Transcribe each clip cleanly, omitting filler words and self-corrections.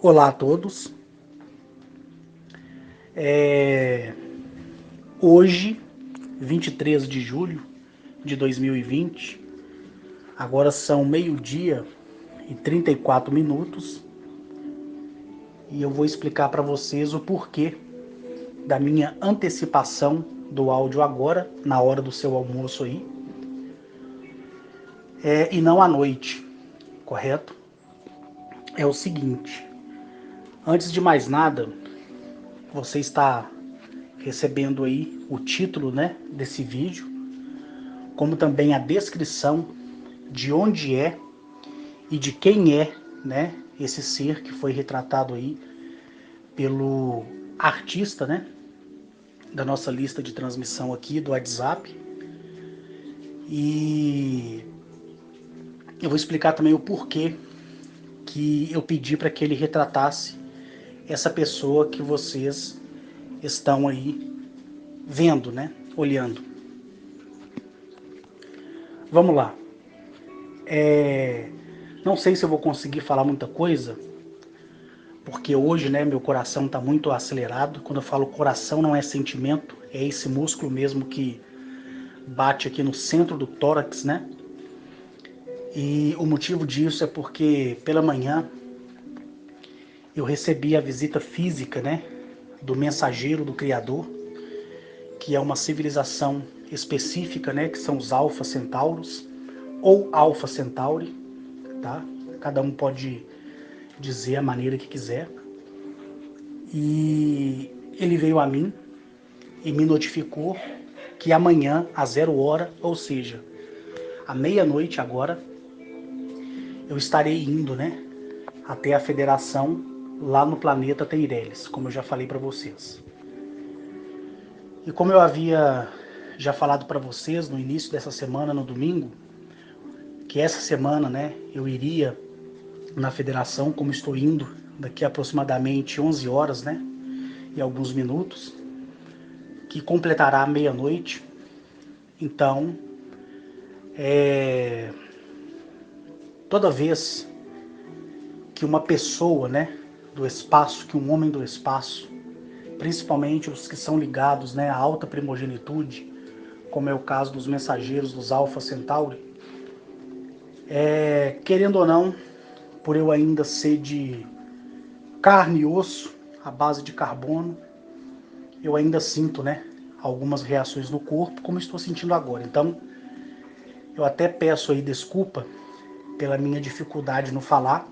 Olá a todos. Hoje, 23 de julho de 2020, agora são meio-dia e 34 minutos e eu vou explicar para vocês o porquê da minha antecipação do áudio agora, na hora do seu almoço aí, e não à noite, correto? É o seguinte, antes de mais nada, você está recebendo aí o título, né, desse vídeo, como também a descrição de onde é e de quem é, né, esse ser que foi retratado aí pelo artista, né, da nossa lista de transmissão aqui do WhatsApp. E eu vou explicar também o porquê que eu pedi para que ele retratasse essa pessoa que vocês estão aí vendo, né, olhando. Vamos lá. Não sei se eu vou conseguir falar muita coisa, porque hoje, né, meu coração está muito acelerado. Quando eu falo coração, não é sentimento, é esse músculo mesmo que bate aqui no centro do tórax, né? E o motivo disso é porque pela manhã eu recebi a visita física, né, do mensageiro do Criador, que é uma civilização específica, né, que são os Alpha Centauros ou Alpha Centauri, tá? Cada um pode dizer a maneira que quiser. E ele veio a mim e me notificou que amanhã, às 0 hora, ou seja, à meia-noite agora, eu estarei indo, né, até a federação lá no planeta Teireles, como eu já falei para vocês. E como eu havia já falado para vocês no início dessa semana, no domingo, que essa semana, né, eu iria na federação, como estou indo daqui a aproximadamente 11 horas, né, e alguns minutos, que completará a meia-noite. Então, toda vez que uma pessoa, né, do espaço, que um homem do espaço, principalmente os que são ligados, né, à alta primogenitude, como é o caso dos mensageiros dos Alpha Centauri, querendo ou não, por eu ainda ser de carne e osso, à base de carbono, eu ainda sinto, né, algumas reações no corpo, como estou sentindo agora. Então, eu até peço aí desculpa pela minha dificuldade no falar,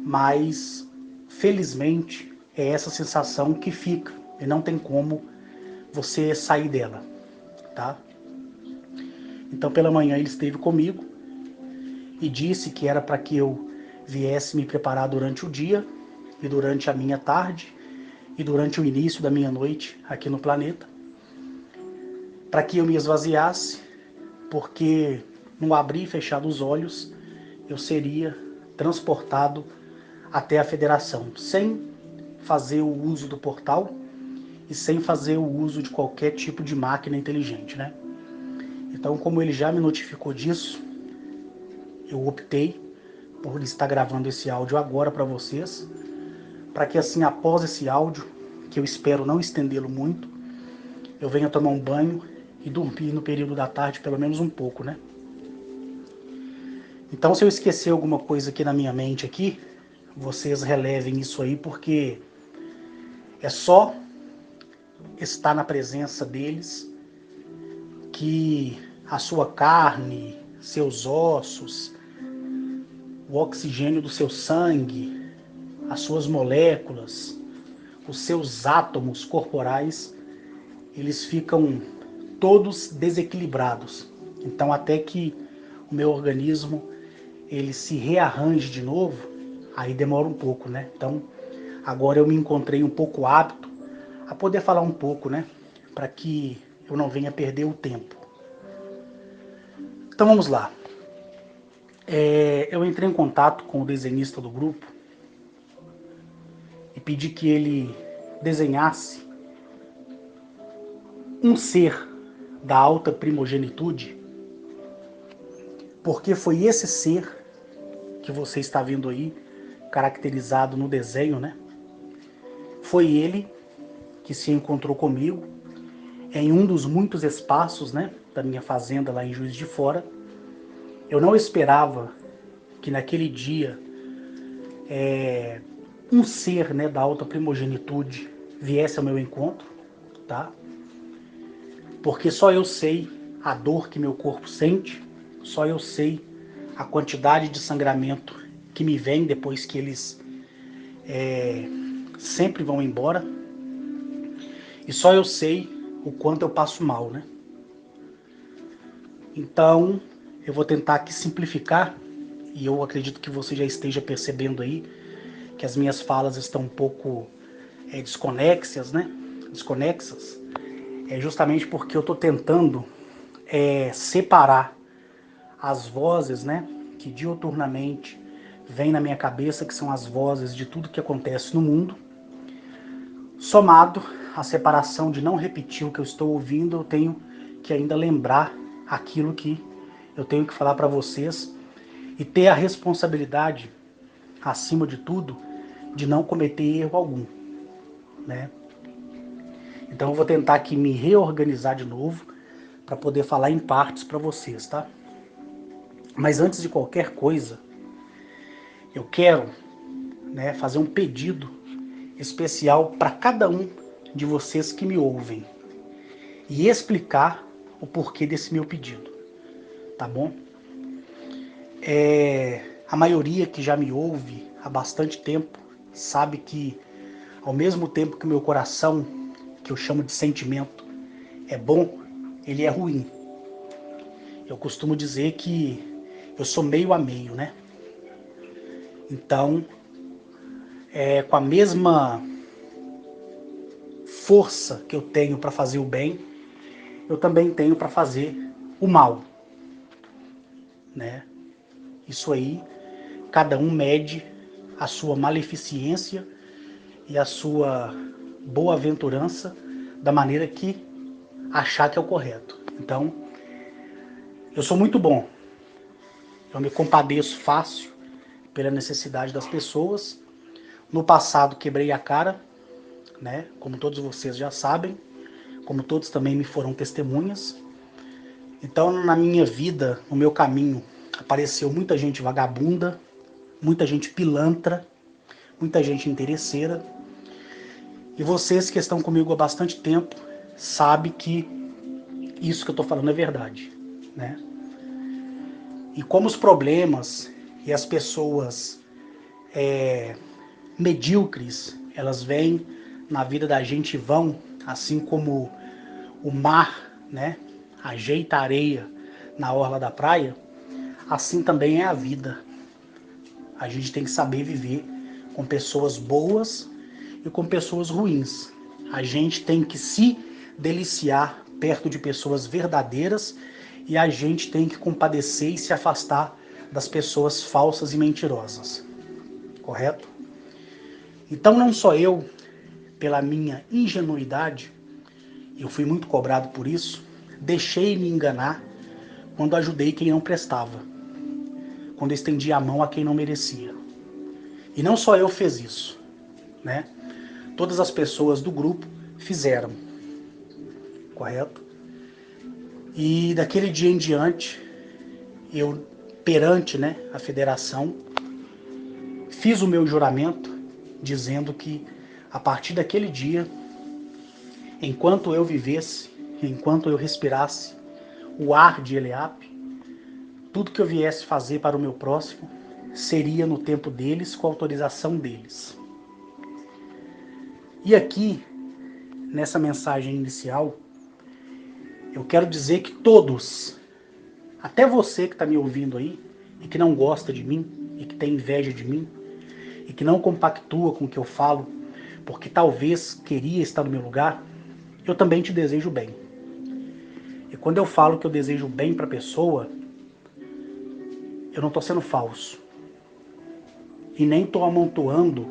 mas felizmente é essa sensação que fica e não tem como você sair dela, tá? Então pela manhã ele esteve comigo e disse que era para que eu viesse me preparar durante o dia e durante a minha tarde e durante o início da minha noite aqui no planeta, para que eu me esvaziasse, porque no abrir e fechar dos olhos eu seria transportado até a federação, sem fazer o uso do portal e sem fazer o uso de qualquer tipo de máquina inteligente, né? Então, como ele já me notificou disso, eu optei por estar gravando esse áudio agora para vocês, para que assim, após esse áudio, que eu espero não estendê-lo muito, eu venha tomar um banho e dormir no período da tarde pelo menos um pouco, né? Então, se eu esquecer alguma coisa aqui na minha mente aqui, vocês relevem isso aí, porque é só estar na presença deles que a sua carne, seus ossos, o oxigênio do seu sangue, as suas moléculas, os seus átomos corporais, eles ficam todos desequilibrados. Então, até que o meu organismo ele se rearranje de novo, aí demora um pouco, né? Então, agora eu me encontrei um pouco apto a poder falar um pouco, né? Para que eu não venha perder o tempo. Então vamos lá. Eu entrei em contato com o desenhista do grupo e pedi que ele desenhasse um ser da alta primogenitude, porque foi esse ser que você está vendo aí caracterizado no desenho, né? Foi ele que se encontrou comigo em um dos muitos espaços, né, da minha fazenda lá em Juiz de Fora. Eu não esperava que naquele dia um ser, né, da alta primogenitude viesse ao meu encontro, tá? Porque só eu sei a dor que meu corpo sente, só eu sei a quantidade de sangramento que me vem depois que eles sempre vão embora, e só eu sei o quanto eu passo mal, né? Então, eu vou tentar aqui simplificar, e eu acredito que você já esteja percebendo aí que as minhas falas estão um pouco desconexas, né? Desconexas. É justamente porque eu estou tentando separar as vozes, né, que diuturnamente vêm na minha cabeça, que são as vozes de tudo que acontece no mundo, somado à separação de não repetir o que eu estou ouvindo, eu tenho que ainda lembrar aquilo que eu tenho que falar para vocês e ter a responsabilidade, acima de tudo, de não cometer erro algum, né? Então eu vou tentar aqui me reorganizar de novo para poder falar em partes para vocês, tá? Mas antes de qualquer coisa, eu quero, né, fazer um pedido especial para cada um de vocês que me ouvem e explicar o porquê desse meu pedido, tá bom? A maioria que já me ouve há bastante tempo sabe que, ao mesmo tempo que o meu coração, que eu chamo de sentimento, é bom, ele é ruim. Eu costumo dizer que eu sou meio a meio, né? Então, com a mesma força que eu tenho para fazer o bem, eu também tenho para fazer o mal, né? Isso aí, cada um mede a sua maleficência e a sua boa-aventurança da maneira que achar que é o correto. Então, eu sou muito bom. Eu me compadeço fácil pela necessidade das pessoas. No passado quebrei a cara, né? Como todos vocês já sabem, como todos também me foram testemunhas. Então, na minha vida, no meu caminho, apareceu muita gente vagabunda, muita gente pilantra, muita gente interesseira. E vocês que estão comigo há bastante tempo sabem que isso que eu estou falando é verdade, né? E como os problemas e as pessoas medíocres, elas vêm na vida da gente e vão, assim como o mar, né, ajeita a areia na orla da praia, assim também é a vida. A gente tem que saber viver com pessoas boas e com pessoas ruins. A gente tem que se deliciar perto de pessoas verdadeiras e a gente tem que compadecer e se afastar das pessoas falsas e mentirosas. Correto? Então não só eu, pela minha ingenuidade, eu fui muito cobrado por isso, deixei me enganar quando ajudei quem não prestava, quando estendi a mão a quem não merecia. E não só eu fiz isso, né? Todas as pessoas do grupo fizeram, correto? E daquele dia em diante, eu, perante, né, a federação, fiz o meu juramento dizendo que a partir daquele dia, enquanto eu vivesse, enquanto eu respirasse o ar de Eleap, tudo que eu viesse fazer para o meu próximo seria no tempo deles, com a autorização deles. E aqui, nessa mensagem inicial, eu quero dizer que todos, até você que está me ouvindo aí, e que não gosta de mim, e que tem inveja de mim, e que não compactua com o que eu falo, porque talvez queria estar no meu lugar, eu também te desejo bem. E quando eu falo que eu desejo bem para a pessoa, eu não estou sendo falso. E nem estou amontoando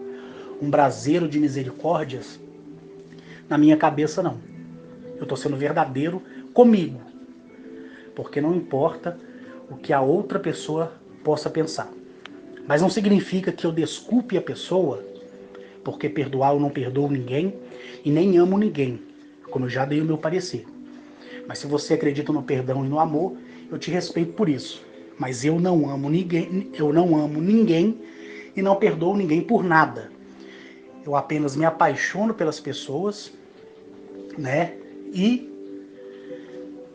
um braseiro de misericórdias na minha cabeça, não. Eu estou sendo verdadeiro comigo. Porque não importa o que a outra pessoa possa pensar. Mas não significa que eu desculpe a pessoa, porque perdoar eu não perdoo ninguém e nem amo ninguém, como eu já dei o meu parecer. Mas se você acredita no perdão e no amor, eu te respeito por isso. Mas eu não amo ninguém e não perdoo ninguém por nada. Eu apenas me apaixono pelas pessoas, né? E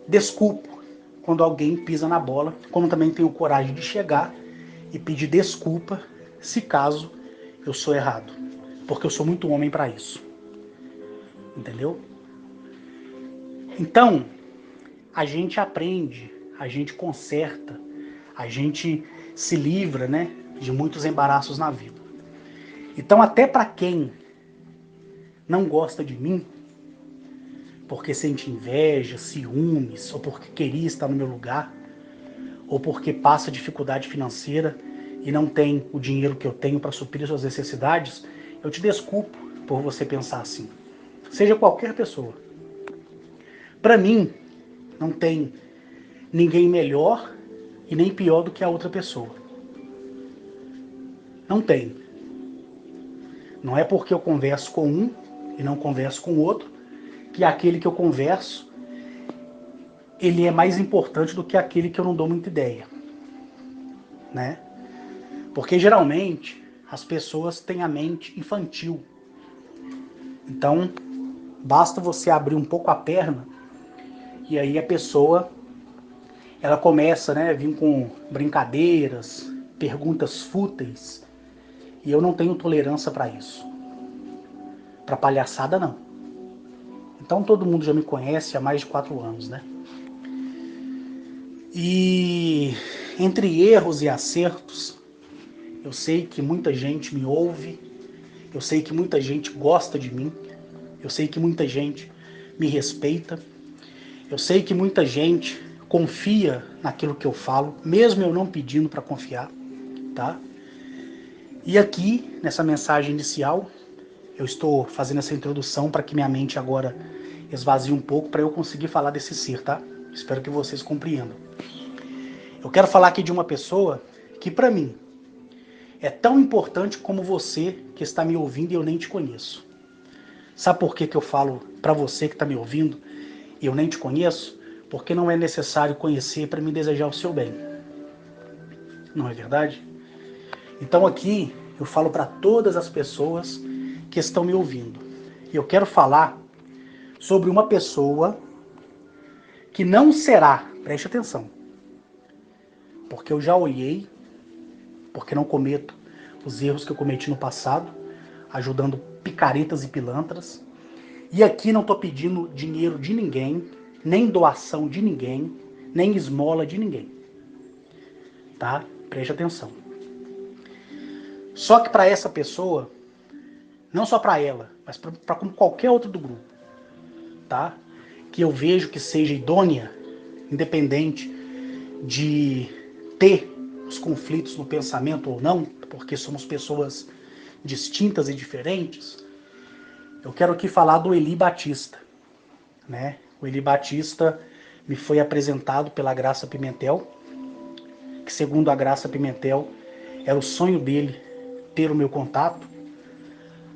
desculpo quando alguém pisa na bola, como também tenho coragem de chegar e pedir desculpa se caso eu sou errado, porque eu sou muito homem para isso. Entendeu? Então, a gente aprende, a gente conserta, a gente se livra, né, de muitos embaraços na vida. Então, até para quem não gosta de mim, porque sente inveja, ciúmes, ou porque queria estar no meu lugar, ou porque passa dificuldade financeira e não tem o dinheiro que eu tenho para suprir suas necessidades, eu te desculpo por você pensar assim. Seja qualquer pessoa. Para mim, não tem ninguém melhor e nem pior do que a outra pessoa. Não tem. Não é porque eu converso com um e não converso com o outro que aquele que eu converso ele é mais importante do que aquele que eu não dou muita ideia, né? Porque geralmente as pessoas têm a mente infantil. Então, basta você abrir um pouco a perna e aí a pessoa ela começa, né, a vir com brincadeiras, perguntas fúteis, e eu não tenho tolerância para isso. Para palhaçada não. Então todo mundo já me conhece há mais de 4 anos, né? E entre erros e acertos, eu sei que muita gente me ouve, eu sei que muita gente gosta de mim, eu sei que muita gente me respeita, eu sei que muita gente confia naquilo que eu falo, mesmo eu não pedindo para confiar, tá? E aqui, nessa mensagem inicial, eu estou fazendo essa introdução para que minha mente agora esvazie um pouco para eu conseguir falar desse ser, tá? Espero que vocês compreendam. Eu quero falar aqui de uma pessoa que para mim é tão importante como você que está me ouvindo e eu nem te conheço. Sabe por que eu falo para você que está me ouvindo e eu nem te conheço? Porque não é necessário conhecer para me desejar o seu bem. Não é verdade? Então aqui eu falo para todas as pessoas que estão me ouvindo. E eu quero falar sobre uma pessoa que não será, preste atenção, porque eu já olhei, porque não cometo os erros que eu cometi no passado, ajudando picaretas e pilantras. E aqui não estou pedindo dinheiro de ninguém, nem doação de ninguém, nem esmola de ninguém. Tá? Preste atenção. Só que para essa pessoa, não só para ela, mas para qualquer outro do grupo, tá? Que eu vejo que seja idônea, independente de ter os conflitos no pensamento ou não, porque somos pessoas distintas e diferentes, eu quero aqui falar do Eli Batista, né? O Eli Batista me foi apresentado pela Graça Pimentel, que segundo a Graça Pimentel, era o sonho dele ter o meu contato.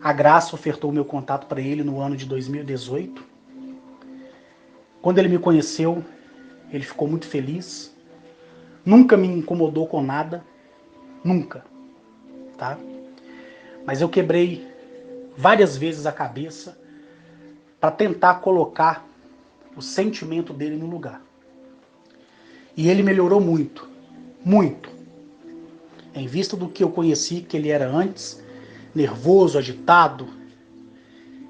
A Graça ofertou o meu contato para ele no ano de 2018. Quando ele me conheceu, ele ficou muito feliz. Nunca me incomodou com nada, nunca, tá? Mas eu quebrei várias vezes a cabeça para tentar colocar o sentimento dele no lugar. E ele melhorou muito, muito. Em vista do que eu conheci que ele era antes, nervoso, agitado,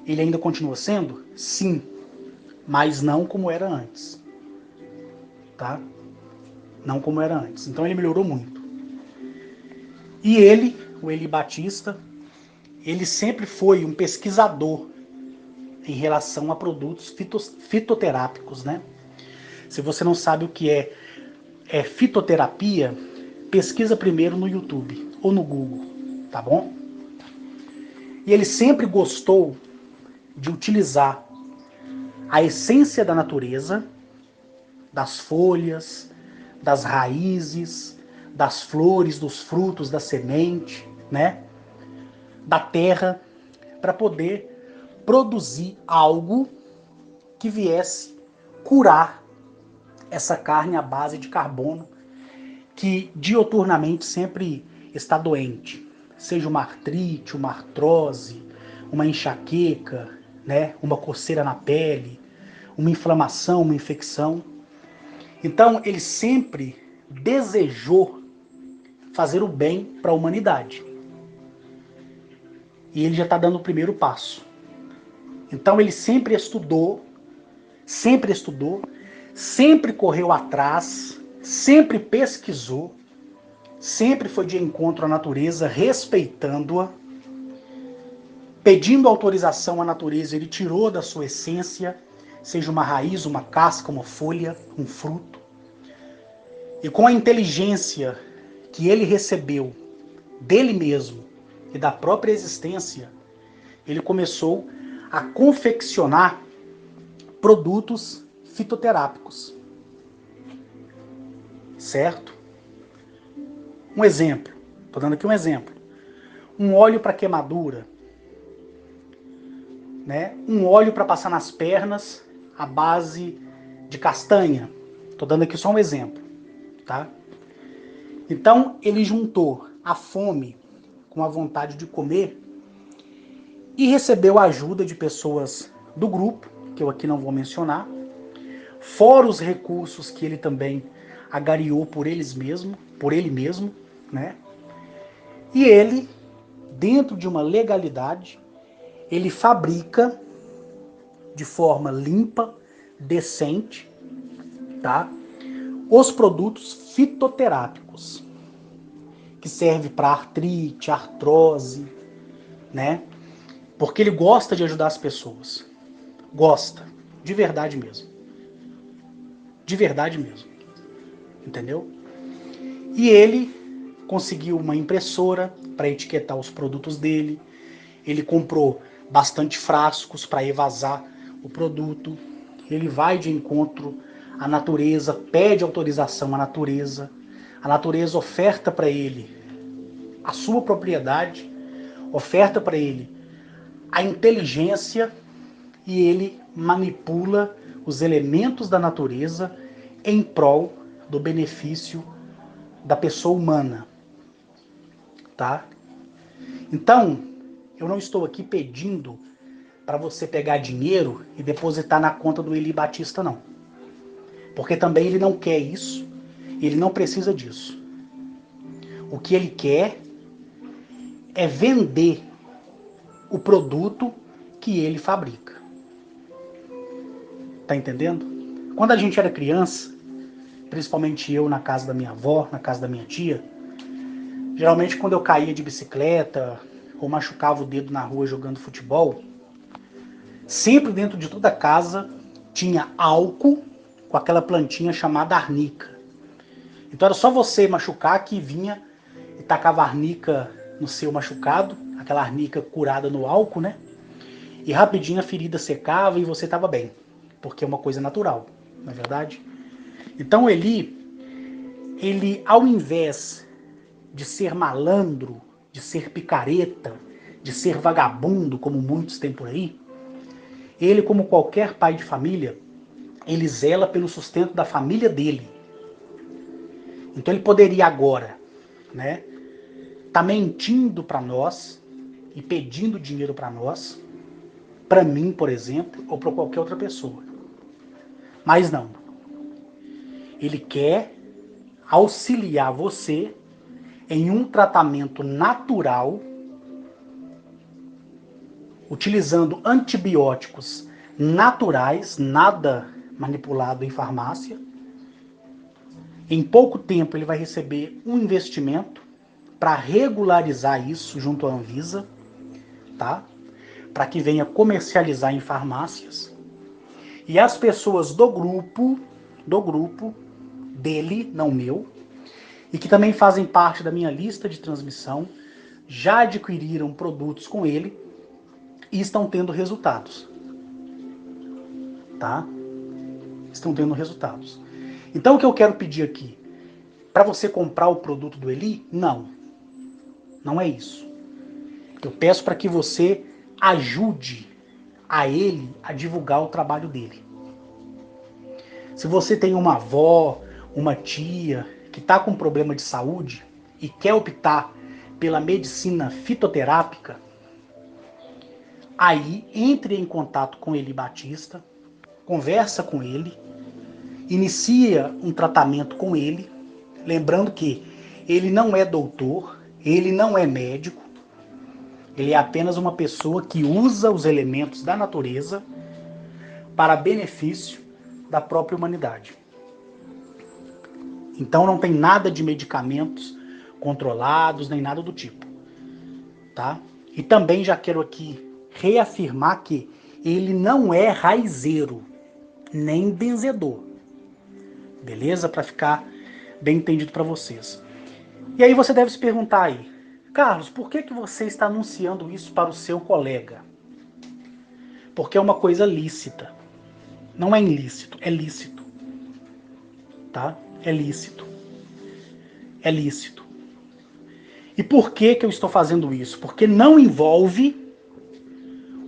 ele ainda continua sendo? Sim, mas não como era antes, tá? Não como era antes. Então ele melhorou muito. E ele, o Eli Batista, ele sempre foi um pesquisador em relação a produtos fitoterápicos, né? Se você não sabe o que é fitoterapia, pesquisa primeiro no YouTube ou no Google, tá bom? E ele sempre gostou de utilizar a essência da natureza, das folhas, das raízes, das flores, dos frutos, da semente, né? Da terra, para poder produzir algo que viesse curar essa carne à base de carbono que dioturnamente sempre está doente, seja uma artrite, uma artrose, uma enxaqueca, né, uma coceira na pele, uma inflamação, uma infecção. Então ele sempre desejou fazer o bem para a humanidade. E ele já está dando o primeiro passo. Então ele sempre estudou, sempre correu atrás, sempre pesquisou, sempre foi de encontro à natureza, respeitando-a, pedindo autorização à natureza. Ele tirou da sua essência, seja uma raiz, uma casca, uma folha, um fruto. E com a inteligência que ele recebeu dele mesmo e da própria existência, ele começou a confeccionar produtos fitoterápicos. Certo? Um exemplo, estou dando aqui um exemplo. Um óleo para queimadura, né? Um óleo para passar nas pernas à base de castanha. Estou dando aqui só um exemplo, tá? Então ele juntou a fome com a vontade de comer e recebeu a ajuda de pessoas do grupo, que eu aqui não vou mencionar, fora os recursos que ele também agariou por ele mesmo, né? E ele, dentro de uma legalidade, ele fabrica de forma limpa, decente, tá? Os produtos fitoterápicos, que servem para artrite, artrose, né? Porque ele gosta de ajudar as pessoas. Gosta, de verdade mesmo. De verdade mesmo. Entendeu? E ele conseguiu uma impressora para etiquetar os produtos dele. Ele comprou bastante frascos para evasar o produto. Ele vai de encontro à natureza, pede autorização à natureza. A natureza oferta para ele a sua propriedade, oferta para ele a inteligência e ele manipula os elementos da natureza em prol do benefício da pessoa humana, tá? Então, eu não estou aqui pedindo para você pegar dinheiro e depositar na conta do Eli Batista, não. Porque também ele não quer isso, ele não precisa disso. O que ele quer é vender o produto que ele fabrica. Tá entendendo? Quando a gente era criança, principalmente eu na casa da minha avó, na casa da minha tia, geralmente quando eu caía de bicicleta ou machucava o dedo na rua jogando futebol, sempre dentro de toda a casa tinha álcool com aquela plantinha chamada arnica. Então era só você machucar que vinha e tacava arnica no seu machucado, aquela arnica curada no álcool, né? E rapidinho a ferida secava e você estava bem, porque é uma coisa natural, não é verdade? Então ele ao invés de ser malandro, de ser picareta, de ser vagabundo, como muitos têm por aí, ele, como qualquer pai de família, ele zela pelo sustento da família dele. Então ele poderia agora, né, tá mentindo para nós e pedindo dinheiro para nós, para mim, por exemplo, ou para qualquer outra pessoa. Mas não. Ele quer auxiliar você em um tratamento natural, utilizando antibióticos naturais, nada manipulado em farmácia. Em pouco tempo ele vai receber um investimento para regularizar isso junto à Anvisa, tá? Para que venha comercializar em farmácias. E as pessoas do grupo dele, não meu, e que também fazem parte da minha lista de transmissão, já adquiriram produtos com ele e estão tendo resultados. Tá? Estão tendo resultados. Então o que eu quero pedir aqui? para você comprar o produto do Eli? Não. Não é isso. Eu peço para que você ajude a ele a divulgar o trabalho dele. Se você tem uma avó, uma tia que está com problema de saúde e quer optar pela medicina fitoterápica, aí entre em contato com Eli Batista, conversa com ele, inicia um tratamento com ele, lembrando que ele não é doutor, ele não é médico, ele é apenas uma pessoa que usa os elementos da natureza para benefício da própria humanidade. Então não tem nada de medicamentos controlados, nem nada do tipo, tá? E também já quero aqui reafirmar que ele não é raizeiro, nem benzedor. Beleza? Para ficar bem entendido para vocês. E aí você deve se perguntar aí, Carlos, por que você está anunciando isso para o seu colega? Porque é uma coisa lícita. Não é ilícito, é lícito. Tá? É lícito. É lícito. E por que eu estou fazendo isso? Porque não envolve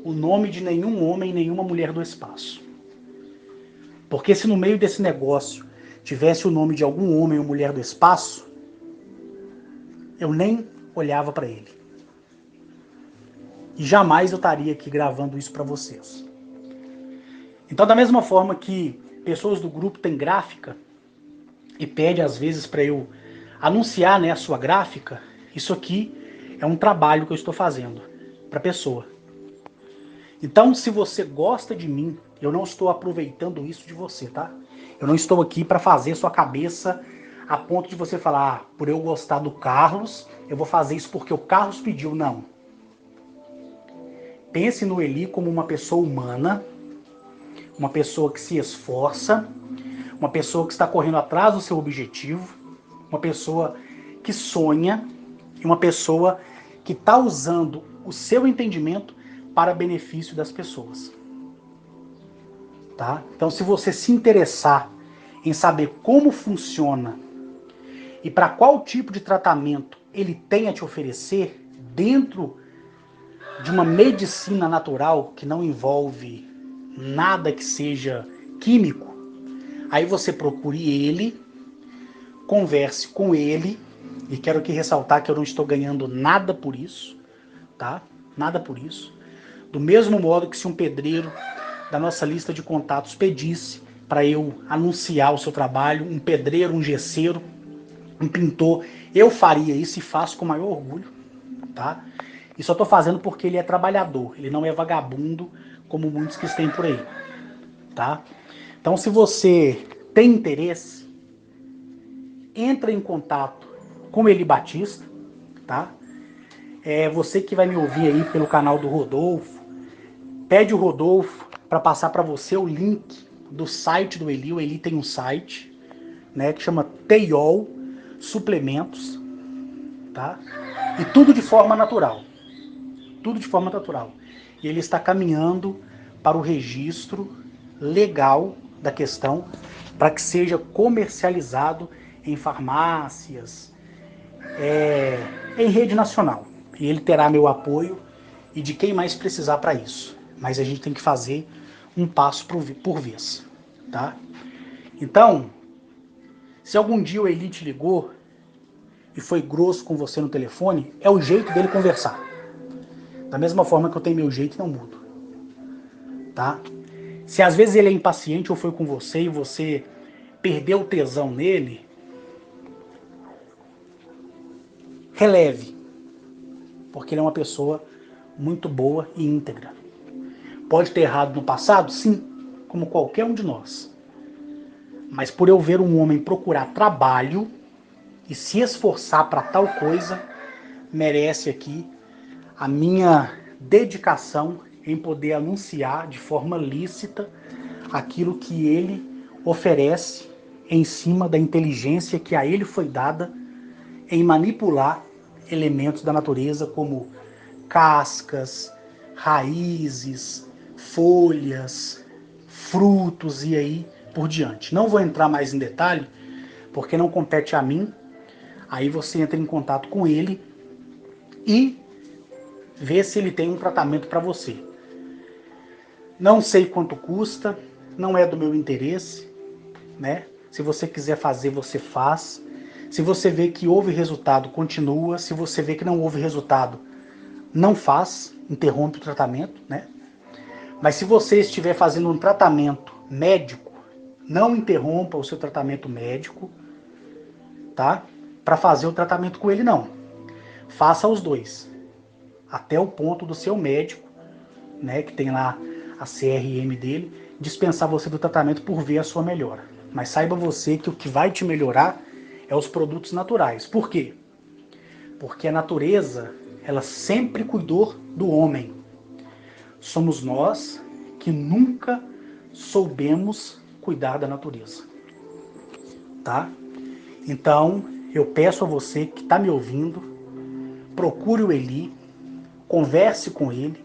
o nome de nenhum homem, nenhuma mulher do espaço. Porque se no meio desse negócio tivesse o nome de algum homem ou mulher do espaço, eu nem olhava para ele. E jamais eu estaria aqui gravando isso para vocês. Então, da mesma forma que pessoas do grupo têm gráfica e pede às vezes para eu anunciar, né, a sua gráfica, isso aqui é um trabalho que eu estou fazendo para a pessoa. Então, se você gosta de mim, eu não estou aproveitando isso de você, tá? Eu não estou aqui para fazer sua cabeça a ponto de você falar, por eu gostar do Carlos, eu vou fazer isso porque o Carlos pediu. Não. Pense no Eli como uma pessoa humana, uma pessoa que se esforça, uma pessoa que está correndo atrás do seu objetivo, uma pessoa que sonha e uma pessoa que está usando o seu entendimento para benefício das pessoas. Tá? Então, se você se interessar em saber como funciona e para qual tipo de tratamento ele tem a te oferecer dentro de uma medicina natural que não envolve nada que seja químico, aí você procure ele, converse com ele, e quero aqui ressaltar que eu não estou ganhando nada por isso, tá? Nada por isso. Do mesmo modo que se um pedreiro da nossa lista de contatos pedisse para eu anunciar o seu trabalho, um pedreiro, um gesseiro, um pintor, eu faria isso e faço com o maior orgulho, tá? E só estou fazendo porque ele é trabalhador, ele não é vagabundo como muitos que têm por aí, tá? Então, se você tem interesse, entra em contato com Eli Batista, tá? É você que vai me ouvir aí pelo canal do Rodolfo, pede o Rodolfo para passar para você o link do site do Eli. O Eli tem um site, né, que chama Teiol Suplementos, tá? E tudo de forma natural. Tudo de forma natural. E ele está caminhando para o registro legal da questão para que seja comercializado em farmácias, em rede nacional. E ele terá meu apoio e de quem mais precisar para isso. Mas a gente tem que fazer um passo por vez, tá? Então, se algum dia o Eli te ligou e foi grosso com você no telefone, é o jeito dele conversar. Da mesma forma que eu tenho meu jeito e não mudo, tá? Se às vezes ele é impaciente ou foi com você e você perdeu o tesão nele, releve, porque ele é uma pessoa muito boa e íntegra. Pode ter errado no passado? Sim, como qualquer um de nós. Mas por eu ver um homem procurar trabalho e se esforçar para tal coisa, merece aqui a minha dedicação em poder anunciar de forma lícita aquilo que ele oferece em cima da inteligência que a ele foi dada em manipular elementos da natureza como cascas, raízes, folhas, frutos e aí por diante. Não vou entrar mais em detalhe porque não compete a mim. Aí você entra em contato com ele e vê se ele tem um tratamento para você. Não sei quanto custa, não é do meu interesse, né? Se você quiser fazer, você faz. Se você vê que houve resultado, continua. Se você vê que não houve resultado, não faz, interrompe o tratamento, né? Mas se você estiver fazendo um tratamento médico, não interrompa o seu tratamento médico, tá? Para fazer o tratamento com ele, não. Faça os dois, até o ponto do seu médico, né, que tem lá a CRM dele, dispensar você do tratamento por ver a sua melhora. Mas saiba você que o que vai te melhorar é os produtos naturais. Por quê? Porque a natureza, ela sempre cuidou do homem. Somos nós que nunca soubemos cuidar da natureza, tá? Então, eu peço a você que está me ouvindo, procure o Eli, converse com ele.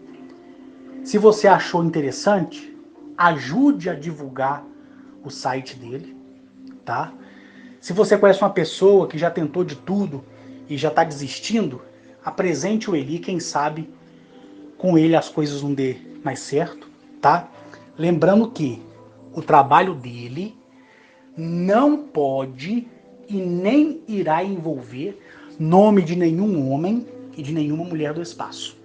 Se você achou interessante, ajude a divulgar o site dele, tá? Se você conhece uma pessoa que já tentou de tudo e já está desistindo, apresente o Eli, quem sabe com ele as coisas não dê mais certo, tá? Lembrando que o trabalho dele não pode e nem irá envolver nome de nenhum homem e de nenhuma mulher do espaço.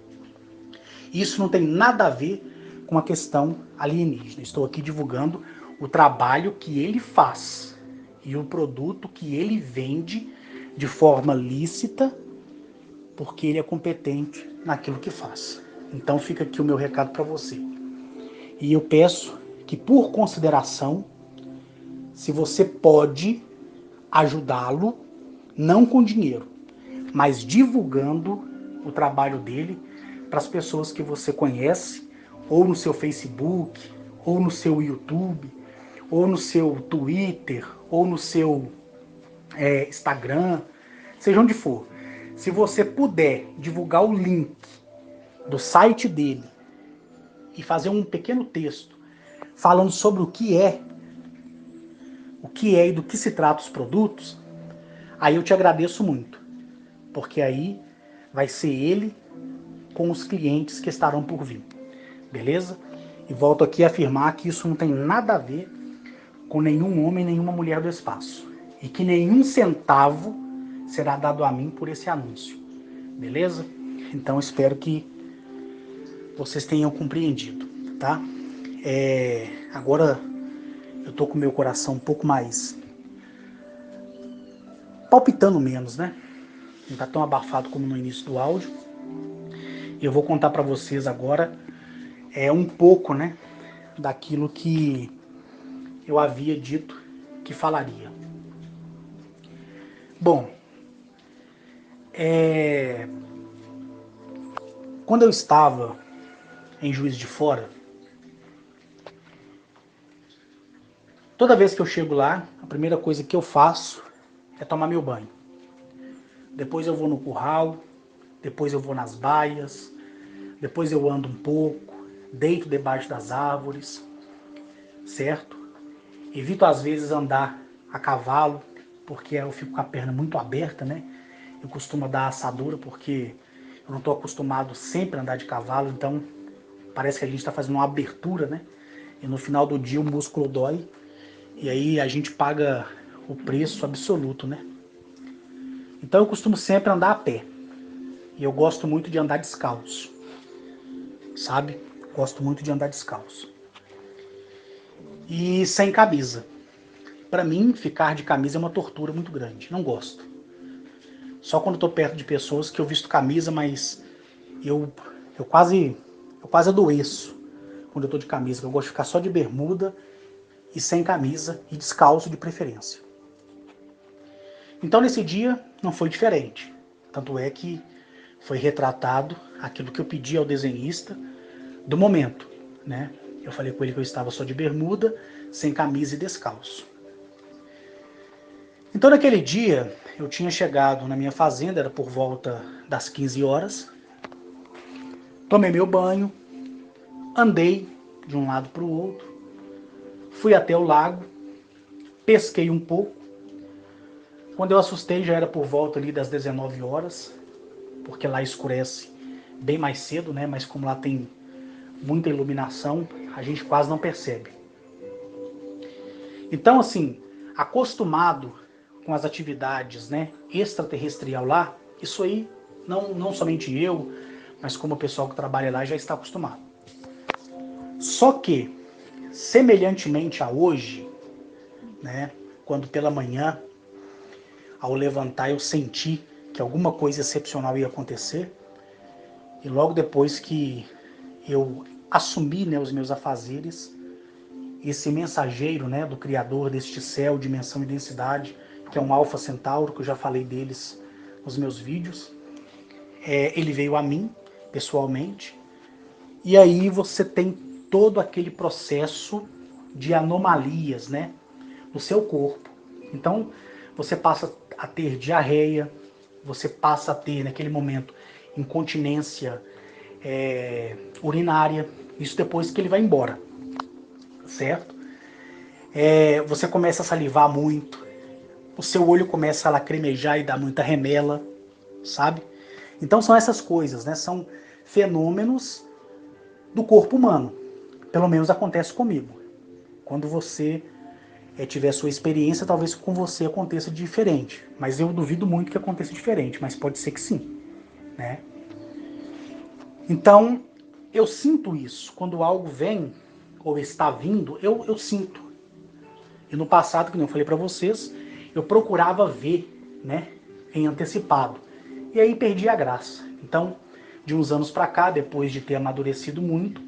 Isso não tem nada a ver com a questão alienígena. Estou aqui divulgando o trabalho que ele faz e o produto que ele vende de forma lícita, porque ele é competente naquilo que faz. Então fica aqui o meu recado para você. E eu peço que, por consideração, se você pode ajudá-lo, não com dinheiro, mas divulgando o trabalho dele para as pessoas que você conhece, ou no seu Facebook, ou no seu YouTube, ou no seu Twitter, ou no seu Instagram, seja onde for. Se você puder divulgar o link do site dele e fazer um pequeno texto falando sobre o que é e do que se trata os produtos, aí eu te agradeço muito, porque aí vai ser ele com os clientes que estarão por vir, beleza? E volto aqui a afirmar que isso não tem nada a ver com nenhum homem, nenhuma mulher do espaço, e que nenhum centavo será dado a mim por esse anúncio, beleza? Então espero que vocês tenham compreendido, tá? Agora eu tô com o meu coração um pouco mais palpitando menos, né? Não tá tão abafado como no início do áudio. E eu vou contar para vocês agora um pouco, né, daquilo que eu havia dito que falaria. Bom, quando eu estava em Juiz de Fora, toda vez que eu chego lá, a primeira coisa que eu faço é tomar meu banho. Depois eu vou no curral, depois eu vou nas baias, depois eu ando um pouco, deito debaixo das árvores, certo? Evito às vezes andar a cavalo, porque eu fico com a perna muito aberta, né? Eu costumo dar assadura porque eu não estou acostumado sempre a andar de cavalo, então parece que a gente está fazendo uma abertura, né? E no final do dia o músculo dói e aí a gente paga o preço absoluto, né? Então eu costumo sempre andar a pé. E eu gosto muito de andar descalço, sabe? Gosto muito de andar descalço. E sem camisa. Para mim, ficar de camisa é uma tortura muito grande. Não gosto. Só quando estou perto de pessoas que eu visto camisa, mas eu, eu quase adoeço quando eu estou de camisa. Eu gosto de ficar só de bermuda e sem camisa e descalço de preferência. Então nesse dia não foi diferente. Tanto é que foi retratado aquilo que eu pedi ao desenhista do momento, né? Eu falei com ele que eu estava só de bermuda, sem camisa e descalço. Então naquele dia eu tinha chegado na minha fazenda, era por volta das 15 horas, tomei meu banho, andei de um lado para o outro, fui até o lago, pesquei um pouco, Quando eu assustei já era por volta ali das 19 horas, porque lá escurece bem mais cedo, né? Mas como lá tem muita iluminação, a gente quase não percebe. Então, assim, acostumado com as atividades, né, extraterrestrial lá, isso aí não somente eu, mas como o pessoal que trabalha lá já está acostumado. Só que, semelhantemente a hoje, né, quando pela manhã, ao levantar, eu senti que alguma coisa excepcional ia acontecer, e logo depois que eu assumi, né, os meus afazeres, esse mensageiro, né, do Criador deste céu, dimensão e densidade, que é um Alfa Centauro, que eu já falei deles nos meus vídeos, ele veio a mim, pessoalmente, e aí você tem todo aquele processo de anomalias, né, no seu corpo. Então, você passa a ter diarreia, você passa a ter, naquele momento, incontinência urinária, isso depois que ele vai embora, certo? Você começa a salivar muito, o seu olho começa a lacrimejar e dar muita remela, sabe? Então são essas coisas, né? São fenômenos do corpo humano. Pelo menos acontece comigo. Quando você tiver sua experiência, talvez com você aconteça diferente. Mas eu duvido muito que aconteça diferente, mas pode ser que sim, né? Então, eu sinto isso. Quando algo vem, ou está vindo, eu sinto. E no passado, que eu falei para vocês, eu procurava ver, né, em antecipado. E aí perdi a graça. Então, de uns anos para cá, depois de ter amadurecido muito,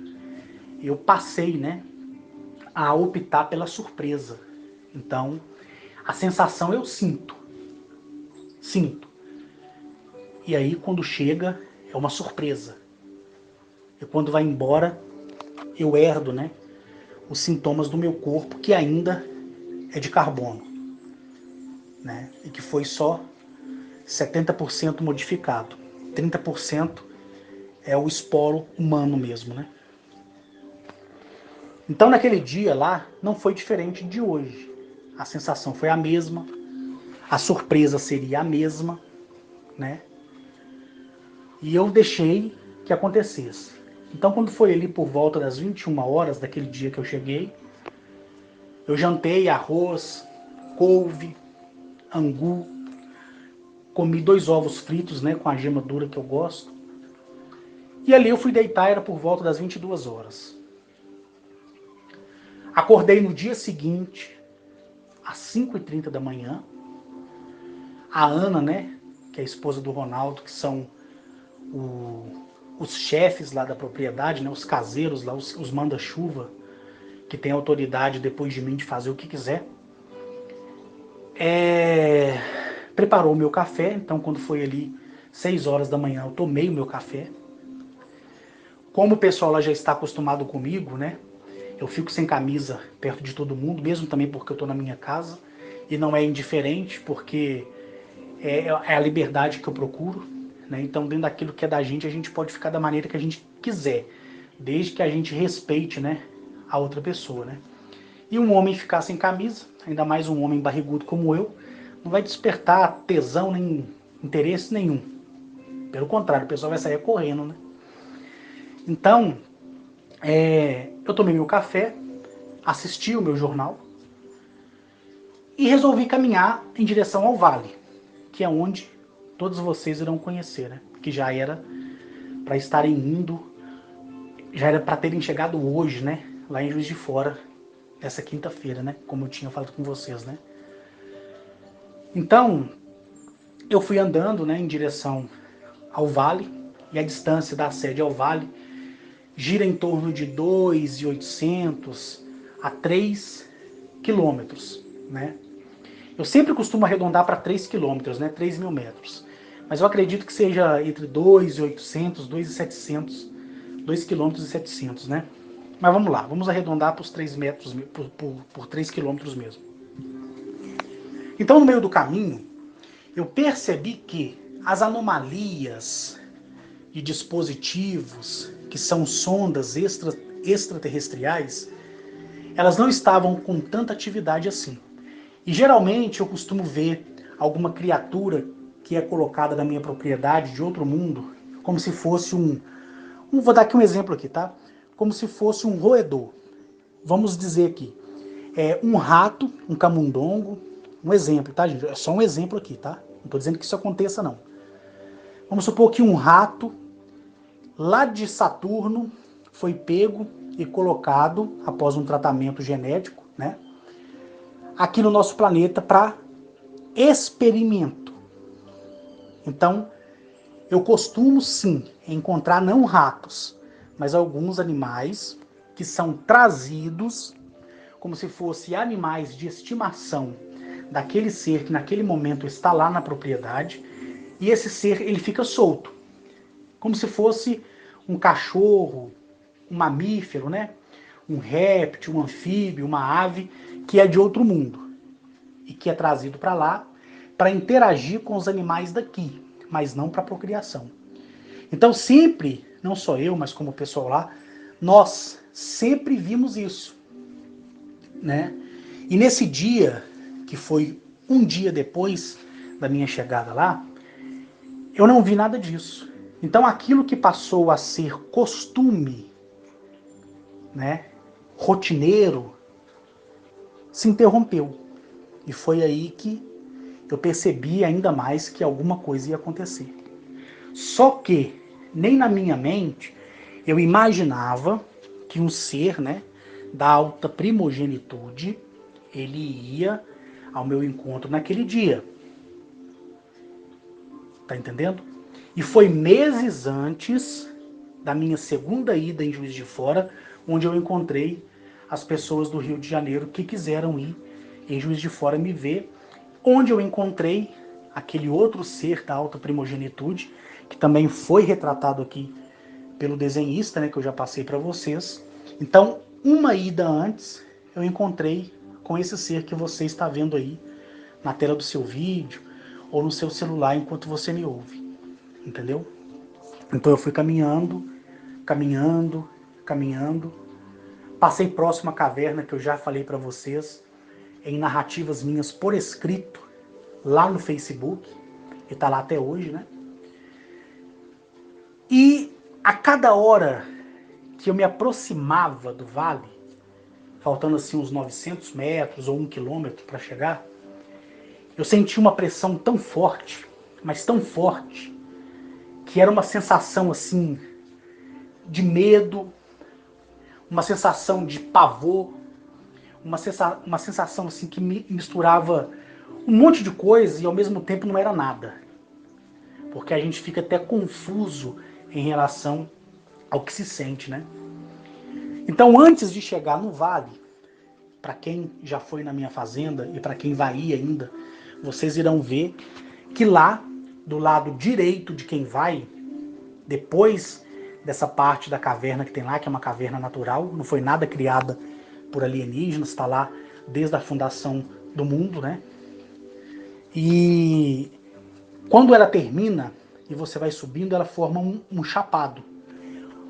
eu passei, né, a optar pela surpresa. Então, a sensação eu sinto. Sinto. E aí, quando chega, é uma surpresa. E quando vai embora, eu herdo, né, os sintomas do meu corpo, que ainda é de carbono, né, e que foi só 70% modificado. 30% é o esporo humano mesmo, né? Então naquele dia lá não foi diferente de hoje. A sensação foi a mesma, a surpresa seria a mesma, né? E eu deixei que acontecesse. Então quando foi ali por volta das 21 horas daquele dia que eu cheguei, eu jantei arroz, couve, angu, comi 2 ovos fritos, né, com a gema dura que eu gosto. E ali eu fui deitar, era por volta das 22 horas. Acordei no dia seguinte, às 5h30 da manhã. A Ana, né, que é a esposa do Ronaldo, que são os chefes lá da propriedade, né, os caseiros lá, os manda-chuva, que tem autoridade depois de mim de fazer o que quiser, preparou o meu café. Então quando foi ali 6 horas da manhã, eu tomei o meu café. Como o pessoal lá já está acostumado comigo, né, eu fico sem camisa perto de todo mundo, mesmo também porque eu estou na minha casa, e não é indiferente, porque é a liberdade que eu procuro, né? Então dentro daquilo que é da gente, a gente pode ficar da maneira que a gente quiser, desde que a gente respeite, né, a outra pessoa, né? E um homem ficar sem camisa, ainda mais um homem barrigudo como eu, não vai despertar tesão nem interesse nenhum. Pelo contrário, o pessoal vai sair correndo, né? Então, eu tomei meu café, assisti o meu jornal e resolvi caminhar em direção ao vale, que é onde todos vocês irão conhecer, né? Que já era para estarem indo, já era para terem chegado hoje, né? Lá em Juiz de Fora, essa quinta-feira, né? Como eu tinha falado com vocês, né? Então, eu fui andando, né, em direção ao vale, e a distância da sede ao vale gira em torno de 2.800 a 3 quilômetros, né? Eu sempre costumo arredondar para 3 quilômetros, né? 3.000 metros. Mas eu acredito que seja entre 2.800, 2.700, 2,7 km, né? Mas vamos lá, vamos arredondar para os 3 metros, por 3 quilômetros mesmo. Então, no meio do caminho, eu percebi que as anomalias de dispositivos, que são sondas extraterrestriais, elas não estavam com tanta atividade assim. E geralmente eu costumo ver alguma criatura que é colocada na minha propriedade de outro mundo, como se fosse vou dar aqui um exemplo aqui, tá? Como se fosse um roedor. Vamos dizer aqui, um rato, um camundongo, um exemplo, tá, gente? É só um exemplo aqui, tá? Não tô dizendo que isso aconteça, não. Vamos supor que um rato lá de Saturno foi pego e colocado, após um tratamento genético, né, aqui no nosso planeta para experimento. Então, eu costumo sim encontrar não ratos, mas alguns animais que são trazidos como se fossem animais de estimação daquele ser que naquele momento está lá na propriedade, e esse ser ele fica solto, como se fosse um cachorro, um mamífero, né? Um réptil, um anfíbio, uma ave que é de outro mundo e que é trazido para lá para interagir com os animais daqui, mas não para procriação. Então sempre, não só eu, mas como o pessoal lá, nós sempre vimos isso, né? E nesse dia, que foi um dia depois da minha chegada lá, eu não vi nada disso. Então aquilo que passou a ser costume, né, rotineiro, se interrompeu. E foi aí que eu percebi ainda mais que alguma coisa ia acontecer. Só que nem na minha mente eu imaginava que um ser, né, da alta primogenitude, ele ia ao meu encontro naquele dia. Tá entendendo? E foi meses antes da minha segunda ida em Juiz de Fora, onde eu encontrei as pessoas do Rio de Janeiro que quiseram ir em Juiz de Fora me ver, onde eu encontrei aquele outro ser da alta primogenitude, que também foi retratado aqui pelo desenhista, né, que eu já passei para vocês. Então, uma ida antes, eu encontrei com esse ser que você está vendo aí na tela do seu vídeo ou no seu celular enquanto você me ouve, entendeu? Então eu fui caminhando, caminhando, caminhando, passei próximo à caverna que eu já falei para vocês em narrativas minhas por escrito lá no Facebook, e tá lá até hoje, né? E a cada hora que eu me aproximava do vale, faltando assim uns 900 metros ou 1 quilômetro para chegar, eu senti uma pressão tão forte, mas tão forte, que era uma sensação assim de medo, uma sensação de pavor, uma sensação assim que misturava um monte de coisa e ao mesmo tempo não era nada. Porque a gente fica até confuso em relação ao que se sente, né? Então, antes de chegar no vale, para quem já foi na minha fazenda e para quem vai ir ainda, vocês irão ver que lá, do lado direito de quem vai, depois dessa parte da caverna que tem lá, que é uma caverna natural, não foi nada criada por alienígenas, está lá desde a fundação do mundo, né? E quando ela termina e você vai subindo, ela forma um chapado,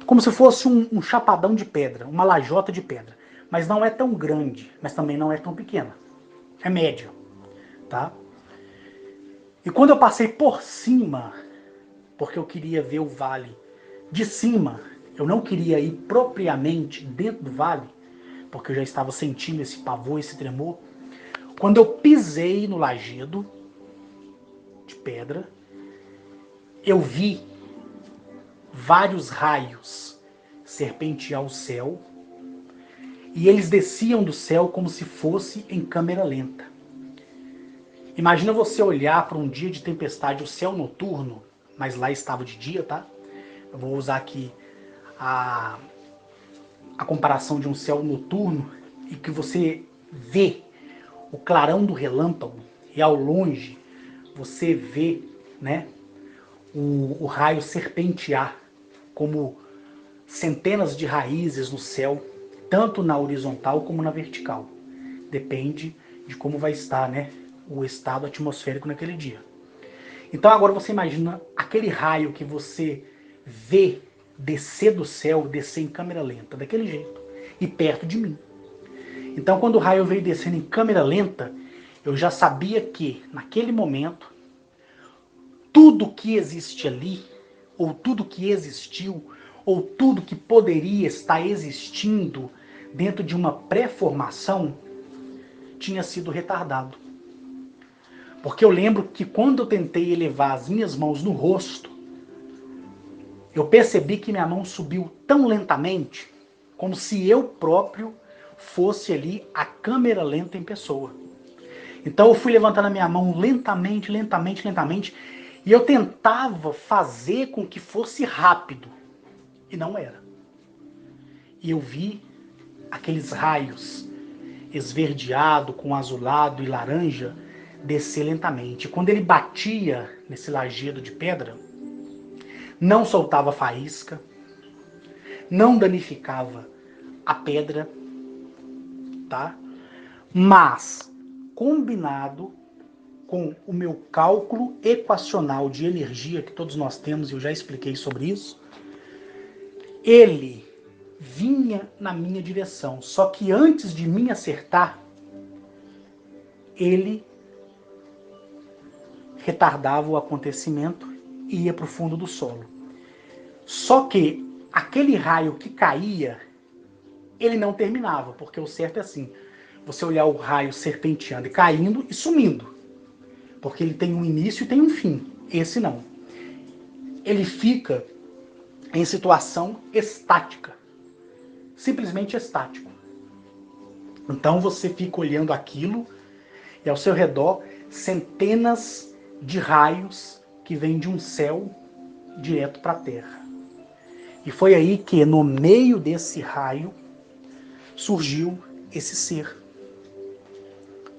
como se fosse um chapadão de pedra, uma lajota de pedra, mas não é tão grande, mas também não é tão pequena, é média, tá? E quando eu passei por cima, porque eu queria ver o vale de cima, eu não queria ir propriamente dentro do vale, porque eu já estava sentindo esse pavor, esse tremor. Quando eu pisei no lajedo de pedra, eu vi vários raios serpentear o céu, e eles desciam do céu como se fosse em câmera lenta. Imagina você olhar para um dia de tempestade, o céu noturno, mas lá estava de dia, tá? Eu vou usar aqui a comparação de um céu noturno, e que você vê o clarão do relâmpago e ao longe você vê, né, o raio serpentear como centenas de raízes no céu, tanto na horizontal como na vertical. Depende de como vai estar, né, o estado atmosférico naquele dia. Então agora você imagina aquele raio que você vê descer do céu, descer em câmera lenta, daquele jeito, e perto de mim. Então quando o raio veio descendo em câmera lenta, Eu já sabia que, naquele momento, tudo que existe ali, ou tudo que existiu, ou tudo que poderia estar existindo dentro de uma pré-formação, tinha sido retardado. Porque eu lembro que quando eu tentei elevar as minhas mãos no rosto, eu percebi que minha mão subiu tão lentamente, como se eu próprio fosse ali a câmera lenta em pessoa. Então eu fui levantando a minha mão lentamente, lentamente, lentamente, e eu tentava fazer com que fosse rápido, e não era. E eu vi aqueles raios esverdeado com azulado e laranja descer lentamente. Quando ele batia nesse lajedo de pedra, não soltava faísca, não danificava a pedra, tá? Mas, combinado com o meu cálculo equacional de energia que todos nós temos, e eu já expliquei sobre isso, ele vinha na minha direção. Só que antes de me acertar, ele retardava o acontecimento e ia para o fundo do solo. Só que aquele raio que caía, ele não terminava, porque o certo é assim, você olhar o raio serpenteando e caindo e sumindo, porque ele tem um início e tem um fim. Esse não. Ele fica em situação estática, simplesmente estático. Então você fica olhando aquilo e ao seu redor centenas de raios que vêm de um céu direto para a Terra. E foi aí que, no meio desse raio, surgiu esse ser,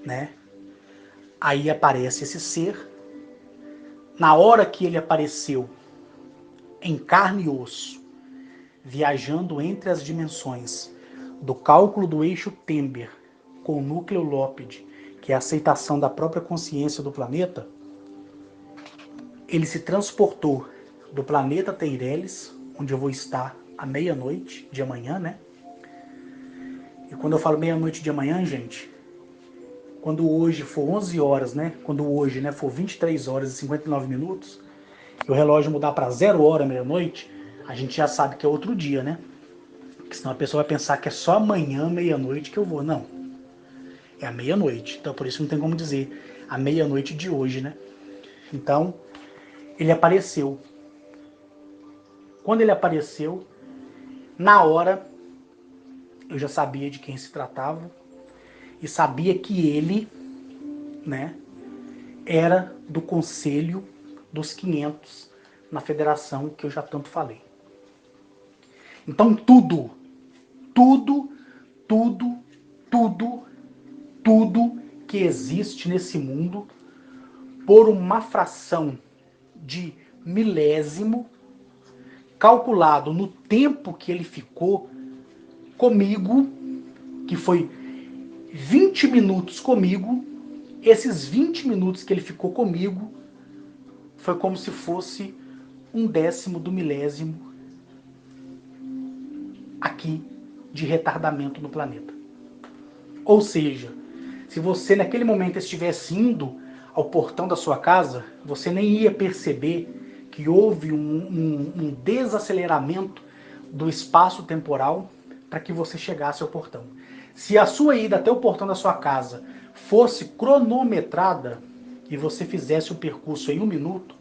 né? Aí aparece esse ser. Na hora que ele apareceu, em carne e osso, viajando entre as dimensões do cálculo do eixo Tember com o núcleo Lópide, que é a aceitação da própria consciência do planeta, ele se transportou do planeta Teireles, onde eu vou estar à meia-noite de amanhã, né? E quando eu falo meia-noite de amanhã, gente, quando hoje for 11 horas, né? Quando hoje, né, for 23 horas e 59 minutos, e o relógio mudar para 0 hora, meia-noite, a gente já sabe que é outro dia, né? Porque senão a pessoa vai pensar que é só amanhã, meia-noite, que eu vou. Não. É a meia-noite. Então, por isso não tem como dizer a meia-noite de hoje, né? Então, ele apareceu. Quando ele apareceu, na hora, eu já sabia de quem se tratava e sabia que ele, né, era do Conselho dos 500 na federação que eu já tanto falei. Então tudo, tudo, tudo, tudo, tudo que existe nesse mundo, por uma fração de milésimo, calculado no tempo que ele ficou comigo, que foi 20 minutos comigo, esses 20 minutos que ele ficou comigo, foi como se fosse um décimo do milésimo aqui de retardamento no planeta. Ou seja, se você naquele momento estivesse indo ao portão da sua casa, você nem ia perceber que houve um desaceleramento do espaço temporal para que você chegasse ao portão. Se a sua ida até o portão da sua casa fosse cronometrada e você fizesse o percurso em 1 minuto,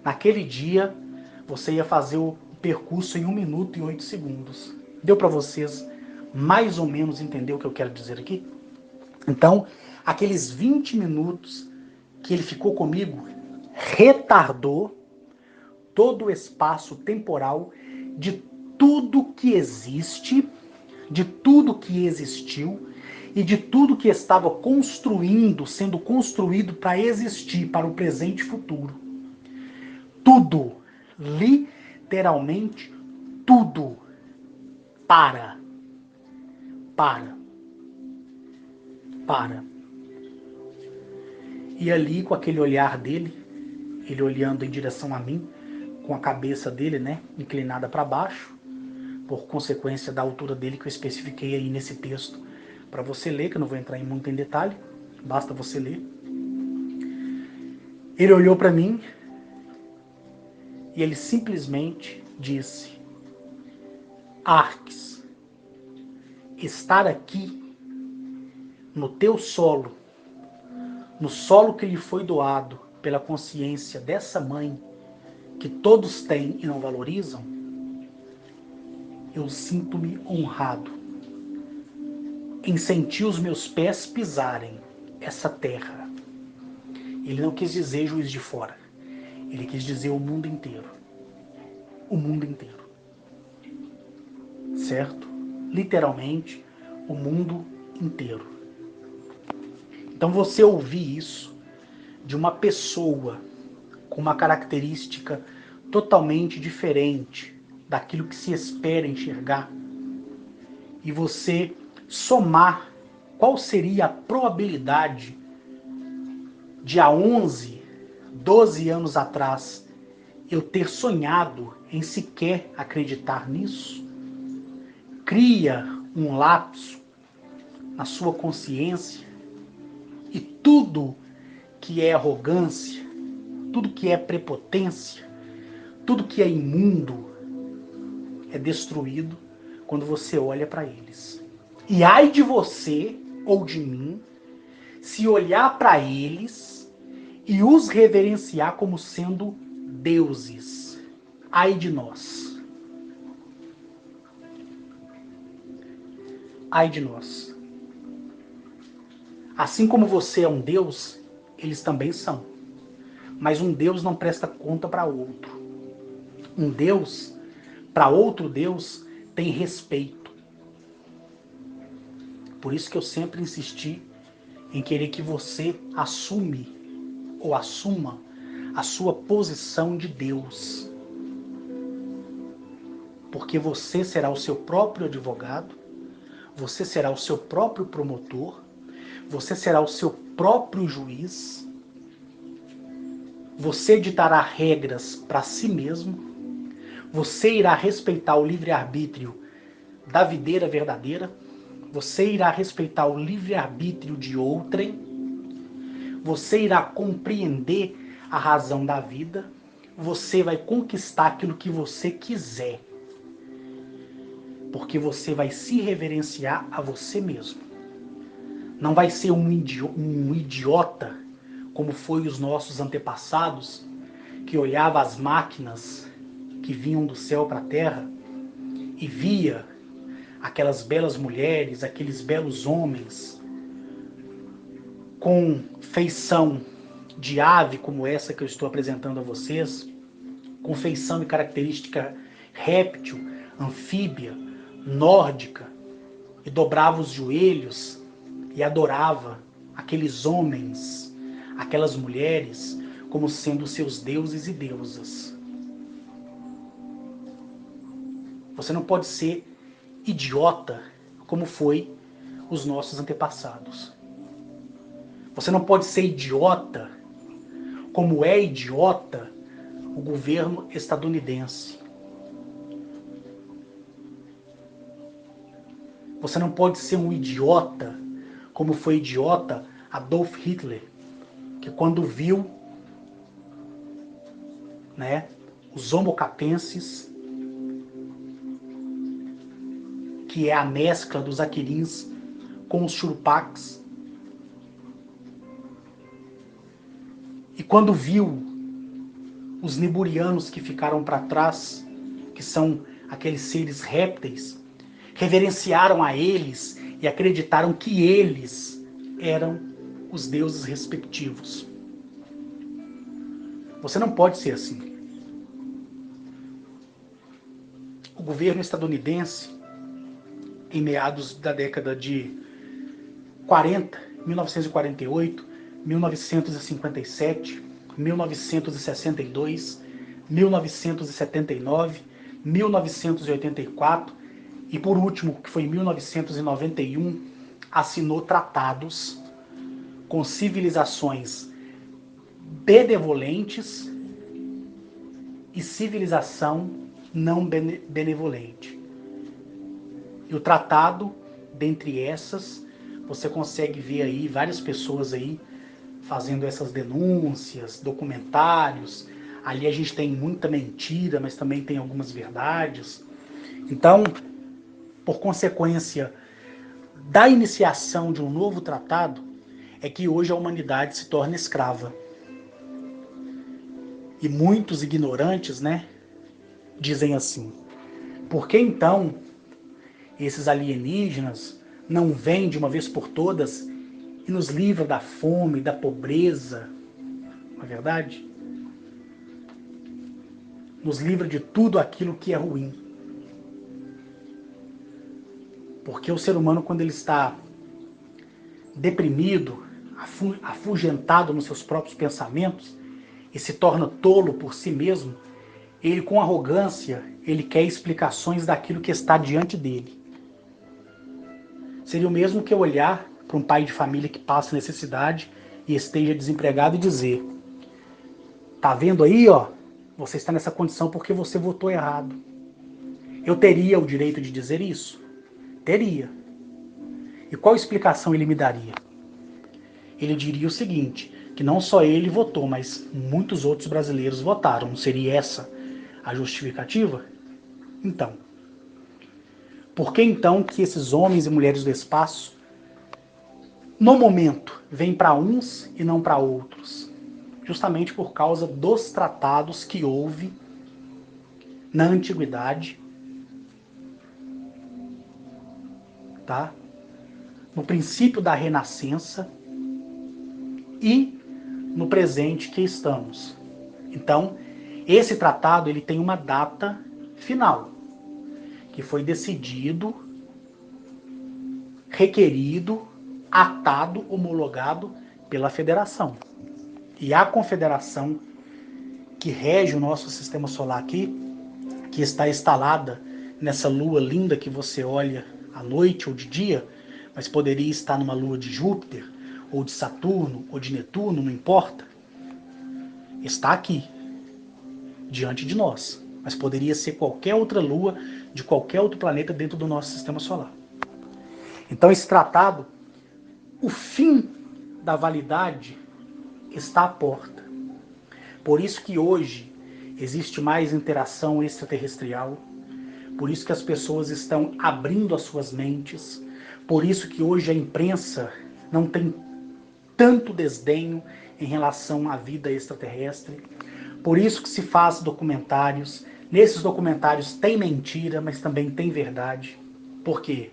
naquele dia você ia fazer o percurso em 1 minuto e 8 segundos. Deu para vocês mais ou menos entender o que eu quero dizer aqui? Então, aqueles 20 minutos que ele ficou comigo retardou todo o espaço temporal de tudo que existe, de tudo que existiu e de tudo que estava construindo, sendo construído para existir, para o presente e futuro. Tudo, literalmente tudo, para. E ali, com aquele olhar dele, ele olhando em direção a mim, com a cabeça dele, né, inclinada para baixo, por consequência da altura dele que eu especifiquei aí nesse texto para você ler, que eu não vou entrar muito em detalhe, basta você ler. Ele olhou para mim e ele simplesmente disse: Arques, estar aqui no teu solo, no solo que lhe foi doado pela consciência dessa mãe, que todos têm e não valorizam, eu sinto-me honrado em sentir os meus pés pisarem essa terra. Ele não quis dizer Juiz de Fora, ele quis dizer o mundo inteiro. O mundo inteiro. Certo? Literalmente, o mundo inteiro. Então você ouvir isso de uma pessoa com uma característica totalmente diferente daquilo que se espera enxergar, e você somar qual seria a probabilidade de há 11, 12 anos atrás eu ter sonhado em sequer acreditar nisso, cria um lapso na sua consciência, e tudo que é arrogância, tudo que é prepotência, tudo que é imundo é destruído quando você olha para eles. E ai de você ou de mim se olhar para eles e os reverenciar como sendo deuses. Ai de nós. Ai de nós. Assim como você é um Deus, eles também são. Mas um Deus não presta conta para outro. Um Deus, para outro Deus, tem respeito. Por isso que eu sempre insisti em querer que você assuma a sua posição de Deus. Porque você será o seu próprio advogado, você será o seu próprio promotor, você será o seu próprio juiz, você ditará regras para si mesmo, você irá respeitar o livre-arbítrio da videira verdadeira, você irá respeitar o livre-arbítrio de outrem, você irá compreender a razão da vida, você vai conquistar aquilo que você quiser, porque você vai se reverenciar a você mesmo. Não vai ser um idiota, como foi os nossos antepassados, que olhava as máquinas que vinham do céu para a terra e via aquelas belas mulheres, aqueles belos homens com feição de ave como essa que eu estou apresentando a vocês, com feição e característica réptil, anfíbia, nórdica, e dobrava os joelhos e adorava aqueles homens, aquelas mulheres, como sendo seus deuses e deusas. Você não pode ser idiota como foi os nossos antepassados. Você não pode ser idiota como é idiota o governo estadunidense. Você não pode ser um idiota como foi idiota Adolf Hitler, que quando viu, os homocapenses, que é a mescla dos aquirins com os churupaques, e quando viu os niburianos que ficaram para trás, que são aqueles seres répteis, reverenciaram a eles e acreditaram que eles eram os deuses respectivos. Você não pode ser assim. O governo estadunidense, em meados da década de 40, 1948, 1957, 1962, 1979, 1984 e, por último, que foi em 1991, assinou tratados com civilizações benevolentes e civilização não benevolente. E o tratado, dentre essas, você consegue ver aí várias pessoas aí fazendo essas denúncias, documentários. Ali a gente tem muita mentira, mas também tem algumas verdades. Então, por consequência da iniciação de um novo tratado, é que hoje a humanidade se torna escrava. E muitos ignorantes, né, dizem assim: por que então esses alienígenas não vêm de uma vez por todas e nos livram da fome, da pobreza? Não é verdade? Nos livra de tudo aquilo que é ruim. Porque o ser humano, quando ele está deprimido, afugentado nos seus próprios pensamentos e se torna tolo por si mesmo, ele com arrogância, ele quer explicações daquilo que está diante dele. Seria o mesmo que eu olhar para um pai de família que passa necessidade e esteja desempregado e dizer: tá vendo aí, ó, você está nessa condição porque você votou errado. Eu teria o direito de dizer isso? Teria. E qual explicação ele me daria? Ele diria o seguinte, que não só ele votou, mas muitos outros brasileiros votaram. Não seria essa a justificativa? Então, por que então que esses homens e mulheres do espaço, no momento, vêm para uns e não para outros? Justamente por causa dos tratados que houve na antiguidade, tá? No princípio da renascença e no presente que estamos. Então, esse tratado ele tem uma data final, que foi decidido, requerido, atado, homologado pela federação. E a confederação que rege o nosso sistema solar aqui, que está instalada nessa lua linda que você olha à noite ou de dia, mas poderia estar numa lua de Júpiter, ou de Saturno, ou de Netuno, não importa, está aqui, diante de nós. Mas poderia ser qualquer outra lua de qualquer outro planeta dentro do nosso sistema solar. Então esse tratado, o fim da validade está à porta. Por isso que hoje existe mais interação extraterrestrial, por isso que as pessoas estão abrindo as suas mentes, por isso que hoje a imprensa não tem tanto desdenho em relação à vida extraterrestre, por isso que se faz documentários. Nesses documentários tem mentira, mas também tem verdade. Por quê?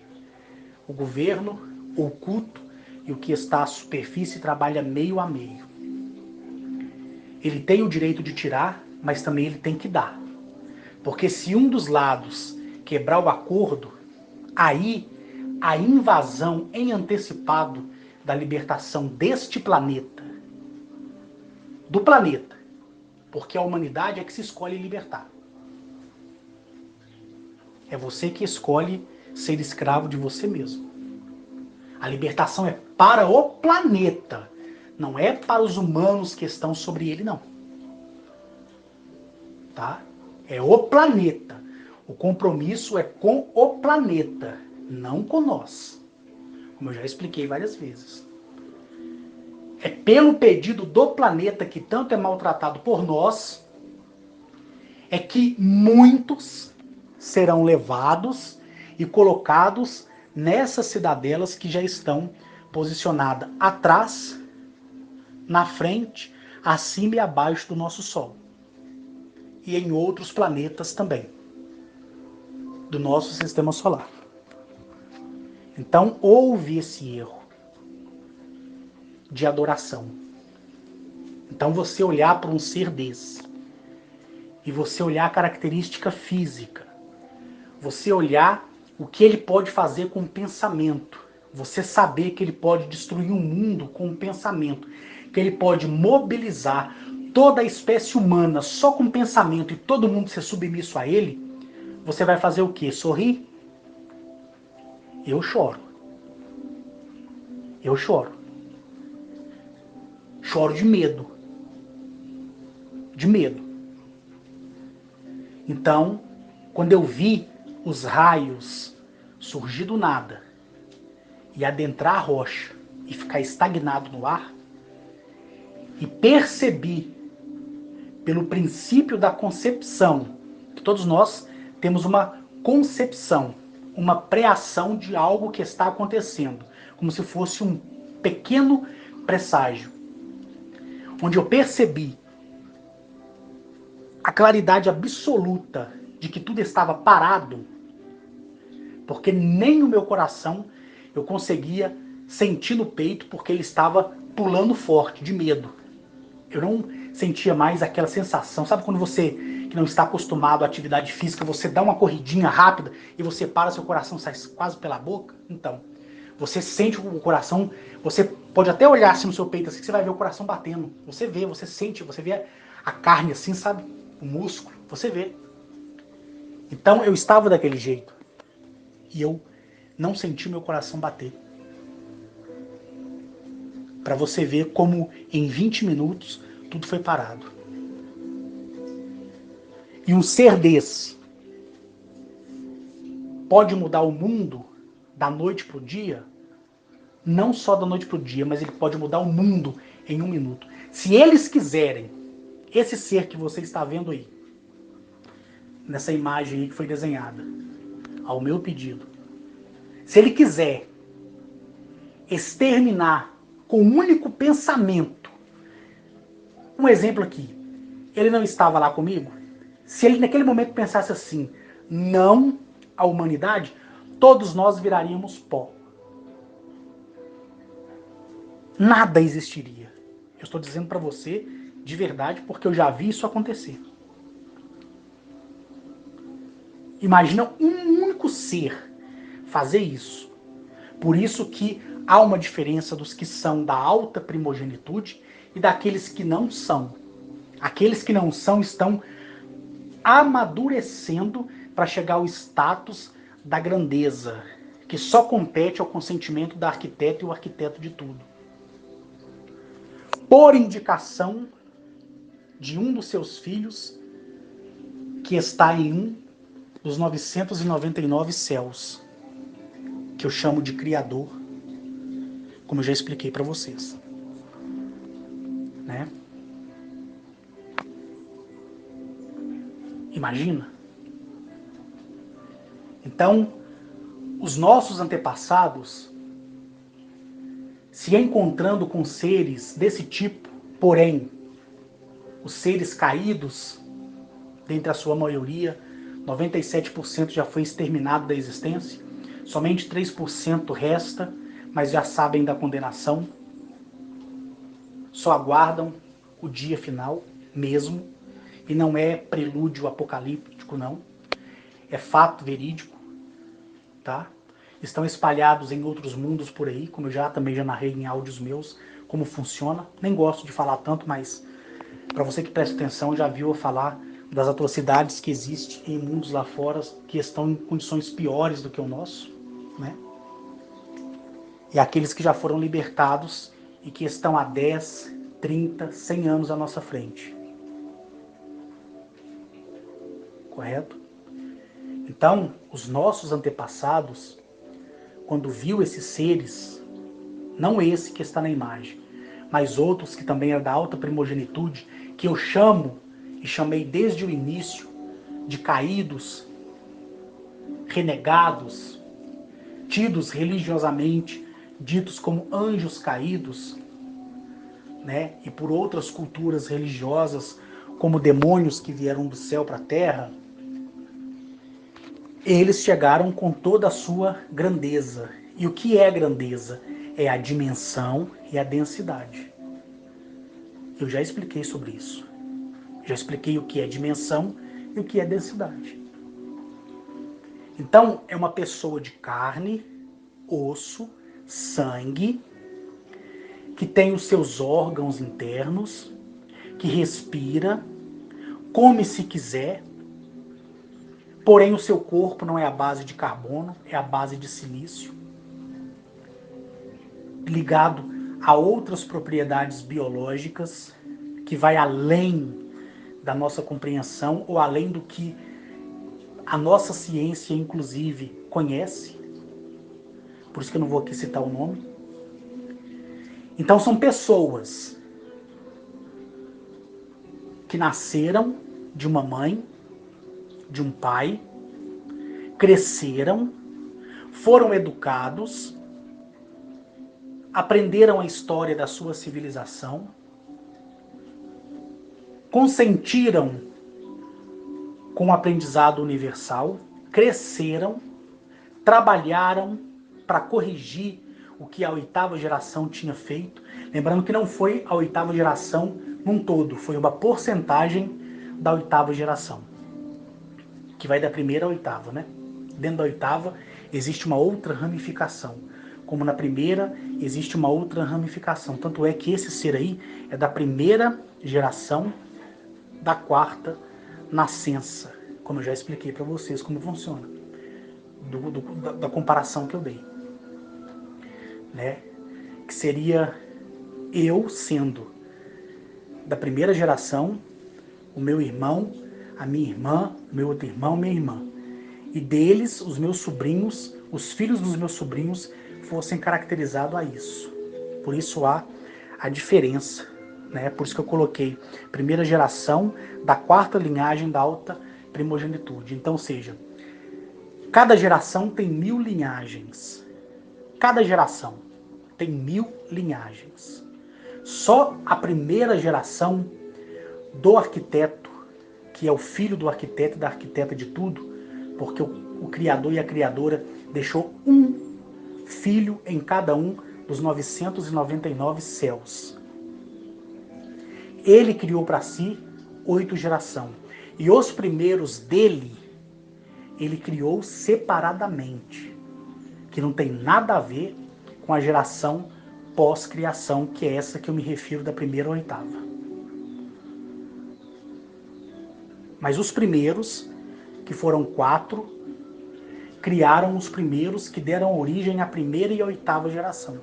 O governo, o culto e o que está à superfície trabalha meio a meio. Ele tem o direito de tirar, mas também ele tem que dar. Porque se um dos lados quebrar o acordo, aí a invasão em antecipado da libertação deste planeta, do planeta, porque a humanidade é que se escolhe libertar. É você que escolhe ser escravo de você mesmo. A libertação é para o planeta, não é para os humanos que estão sobre ele, não. Tá? É o planeta. O compromisso é com o planeta, não com nós. Como eu já expliquei várias vezes. É pelo pedido do planeta, que tanto é maltratado por nós, é que muitos serão levados e colocados nessas cidadelas que já estão posicionadas atrás, na frente, acima e abaixo do nosso Sol. E em outros planetas também, do nosso sistema solar. Então houve esse erro de adoração. Então você olhar para um ser desse, e você olhar a característica física, você olhar o que ele pode fazer com o pensamento, você saber que ele pode destruir o mundo com o pensamento, que ele pode mobilizar toda a espécie humana só com pensamento e todo mundo ser submisso a ele, você vai fazer o quê? Sorrir? Eu choro. Eu choro. Choro de medo. De medo. Então, quando eu vi os raios surgir do nada e adentrar a rocha e ficar estagnado no ar, e percebi, pelo princípio da concepção, que todos nós temos uma concepção, uma pré-ação de algo que está acontecendo, como se fosse um pequeno presságio, onde eu percebi a claridade absoluta de que tudo estava parado, porque nem o meu coração eu conseguia sentir no peito, porque ele estava pulando forte, de medo. Eu não sentia mais aquela sensação, sabe quando você, que não está acostumado à atividade física, você dá uma corridinha rápida e você para, seu coração sai quase pela boca? Então, você sente o coração, você pode até olhar assim no seu peito, assim, que você vai ver o coração batendo. Você vê, você sente, você vê a carne assim, sabe? O músculo, você vê. Então eu estava daquele jeito. E eu não senti meu coração bater. Para você ver como em 20 minutos tudo foi parado. E um ser desse pode mudar o mundo da noite para o dia? Não só da noite para o dia, mas ele pode mudar o mundo em 1 minuto. Se eles quiserem, esse ser que você está vendo aí, nessa imagem aí que foi desenhada, ao meu pedido, se ele quiser exterminar com um único pensamento, um exemplo aqui, ele não estava lá comigo? Se ele naquele momento pensasse assim, não à humanidade, todos nós viraríamos pó. Nada existiria. Eu estou dizendo para você de verdade porque eu já vi isso acontecer. Imagina um único ser fazer isso. Por isso que há uma diferença dos que são da alta primogenitude e daqueles que não são. Aqueles que não são estão amadurecendo para chegar ao status da grandeza, que só compete ao consentimento da arquiteta e o arquiteto de tudo. Por indicação de um dos seus filhos, que está em um dos 999 céus, que eu chamo de Criador, como eu já expliquei para vocês. Né? Imagina? Então, os nossos antepassados, se encontrando com seres desse tipo, porém, os seres caídos, dentre a sua maioria, 97% já foi exterminado da existência, somente 3% resta, mas já sabem da condenação, só aguardam o dia final mesmo, e não é prelúdio apocalíptico, não, é fato verídico, tá? Estão espalhados em outros mundos por aí, como eu também já narrei em áudios meus, como funciona. Nem gosto de falar tanto, mas para você que presta atenção, já viu eu falar das atrocidades que existem em mundos lá fora, que estão em condições piores do que o nosso, né? E aqueles que já foram libertados e que estão há 10, 30, 100 anos à nossa frente. Correto? Então, os nossos antepassados, quando viu esses seres, não esse que está na imagem, mas outros que também eram da alta primogenitude, que eu chamo e chamei desde o início de caídos, renegados, tidos religiosamente, ditos como anjos caídos, né? E por outras culturas religiosas, como demônios que vieram do céu para a terra, eles chegaram com toda a sua grandeza. E o que é grandeza? É a dimensão e a densidade. Eu já expliquei sobre isso. Já expliquei o que é dimensão e o que é densidade. Então, é uma pessoa de carne, osso, sangue, que tem os seus órgãos internos, que respira, come se quiser, porém o seu corpo não é a base de carbono, é a base de silício, ligado a outras propriedades biológicas, que vai além da nossa compreensão ou além do que a nossa ciência, inclusive, conhece. por isso que eu não vou aqui citar o nome. Então são pessoas que nasceram de uma mãe, de um pai, cresceram, foram educados, aprenderam a história da sua civilização, consentiram com o aprendizado universal, cresceram, trabalharam para corrigir o que a oitava geração tinha feito. Lembrando que não foi a oitava geração num todo, foi uma porcentagem da oitava geração, que vai da primeira à oitava, né? Dentro da oitava existe uma outra ramificação, como na primeira existe uma outra ramificação. Tanto é que esse ser aí é da primeira geração da quarta nascença, como eu já expliquei para vocês como funciona, da comparação que eu dei, né? Que seria eu sendo da primeira geração, o meu irmão, a minha irmã, meu outro irmão, minha irmã. E deles, os meus sobrinhos, os filhos dos meus sobrinhos, fossem caracterizados a isso. Por isso há a diferença, né? Por isso que eu coloquei primeira geração da quarta linhagem da alta primogenitude. Então, ou seja, cada geração tem 1000 linhagens. Cada geração tem 1000 linhagens. Só a primeira geração do arquiteto, que é o filho do arquiteto e da arquiteta de tudo, porque o criador e a criadora deixou um filho em cada um dos 999 céus. Ele criou para si 8 gerações. E os primeiros dele, ele criou separadamente, que não tem nada a ver com a geração pós-criação, que é essa que eu me refiro da primeira à oitava. Mas os primeiros, que foram 4, criaram os primeiros que deram origem à primeira e à oitava geração.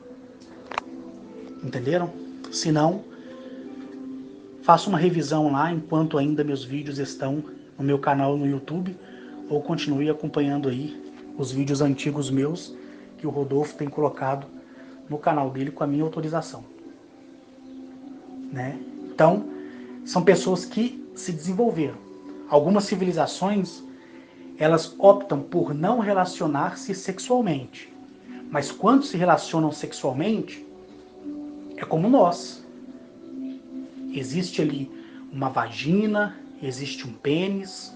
Entenderam? Se não, faça uma revisão lá enquanto ainda meus vídeos estão no meu canal no YouTube, ou continue acompanhando aí os vídeos antigos meus que o Rodolfo tem colocado no canal dele com a minha autorização, né? Então, são pessoas que se desenvolveram. Algumas civilizações, elas optam por não relacionar-se sexualmente. Mas quando se relacionam sexualmente, é como nós. Existe ali uma vagina, existe um pênis.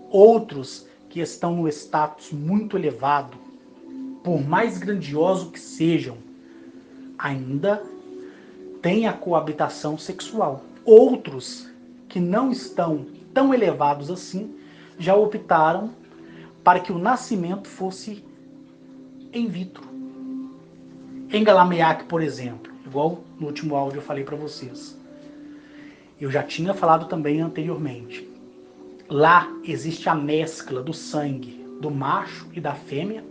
Outros que estão no status muito elevado, por mais grandioso que sejam, ainda têm a coabitação sexual. Outros que não estão tão elevados assim, já optaram para que o nascimento fosse in vitro. Em Galameac, por exemplo, igual no último áudio eu falei para vocês, eu já tinha falado também anteriormente, lá existe a mescla do sangue do macho e da fêmea,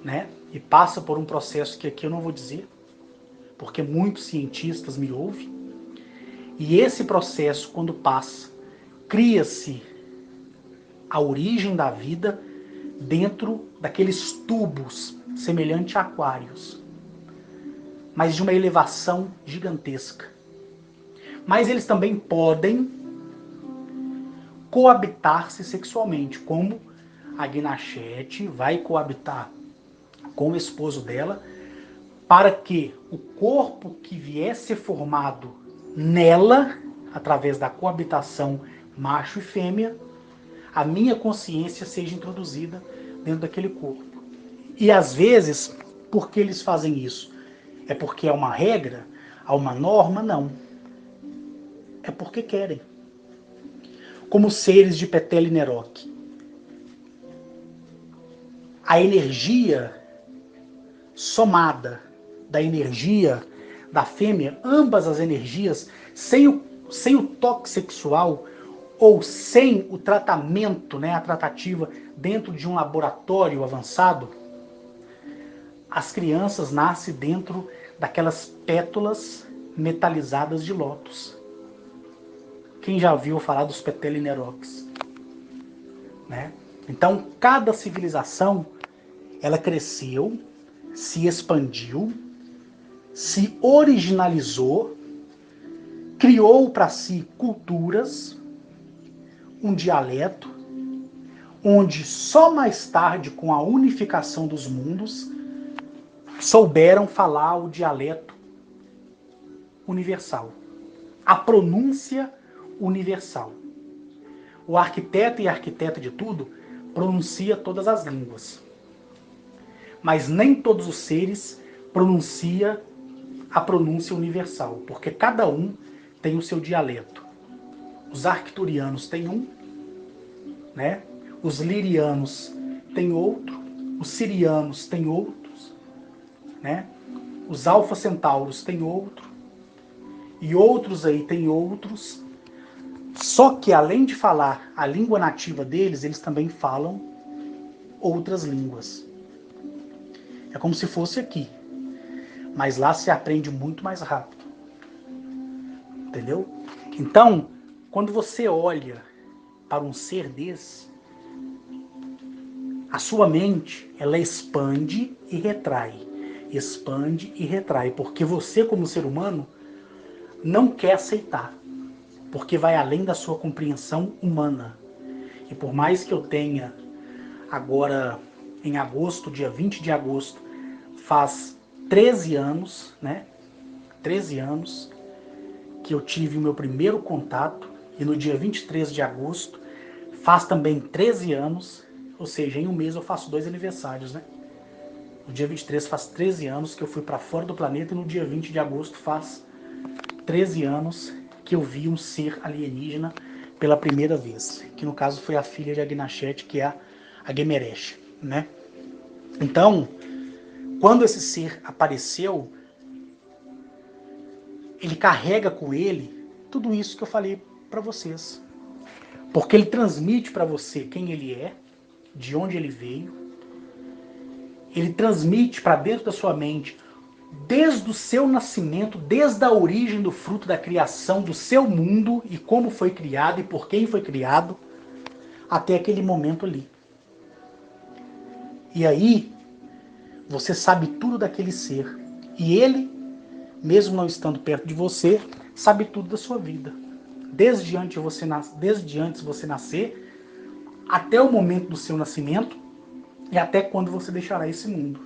né? E passa por um processo que aqui eu não vou dizer, porque muitos cientistas me ouvem. E esse processo, quando passa, cria-se a origem da vida dentro daqueles tubos semelhante a aquários, mas de uma elevação gigantesca. Mas eles também podem coabitar-se sexualmente, como a Guinachete vai coabitar com o esposo dela, para que o corpo que vier ser formado nela, através da coabitação macho e fêmea, a minha consciência seja introduzida dentro daquele corpo. E às vezes, por que eles fazem isso? É porque é uma regra? Há uma norma? Não. É porque querem. Como seres de Petele e Neroque. A energia somada da energia da fêmea, ambas as energias, sem o toque sexual, ou sem o tratamento, né, a tratativa dentro de um laboratório avançado, as crianças nascem dentro daquelas pétalas metalizadas de lótus. Quem já ouviu falar dos Petele e Neroques? Né? Então, cada civilização, ela cresceu, se expandiu, se originalizou, criou para si culturas, um dialeto, onde só mais tarde, com a unificação dos mundos, souberam falar o dialeto universal, a pronúncia universal. O arquiteto e arquiteta de tudo pronuncia todas as línguas, mas nem todos os seres pronuncia a pronúncia universal, porque cada um tem o seu dialeto. Os arcturianos têm um, né? Os lirianos têm outro, os sirianos têm outros, né? Os alfa centauros têm outro, e outros aí têm outros. Só que além de falar a língua nativa deles, eles também falam outras línguas. É como se fosse aqui, mas lá se aprende muito mais rápido. Entendeu? Então, quando você olha para um ser desse, a sua mente, ela expande e retrai. Expande e retrai, porque você, como ser humano, não quer aceitar, porque vai além da sua compreensão humana. E por mais que eu tenha, agora em agosto, dia 20 de agosto, faz 13 anos, né? 13 anos que eu tive o meu primeiro contato, e no dia 23 de agosto faz também 13 anos, ou seja, em um mês eu faço 2 aniversários, né? No dia 23 faz 13 anos que eu fui para fora do planeta, e no dia 20 de agosto faz 13 anos que eu vi um ser alienígena pela primeira vez, que no caso foi a filha de Agnachete, que é a Gemeresh, né? Então, quando esse ser apareceu, ele carrega com ele tudo isso que eu falei para vocês. Porque ele transmite para você quem ele é, de onde ele veio. Ele transmite para dentro da sua mente, desde o seu nascimento, desde a origem do fruto da criação do seu mundo e como foi criado e por quem foi criado, até aquele momento ali. E aí, você sabe tudo daquele ser. E ele, mesmo não estando perto de você, sabe tudo da sua vida. Desde antes você nascer, até o momento do seu nascimento e até quando você deixará esse mundo.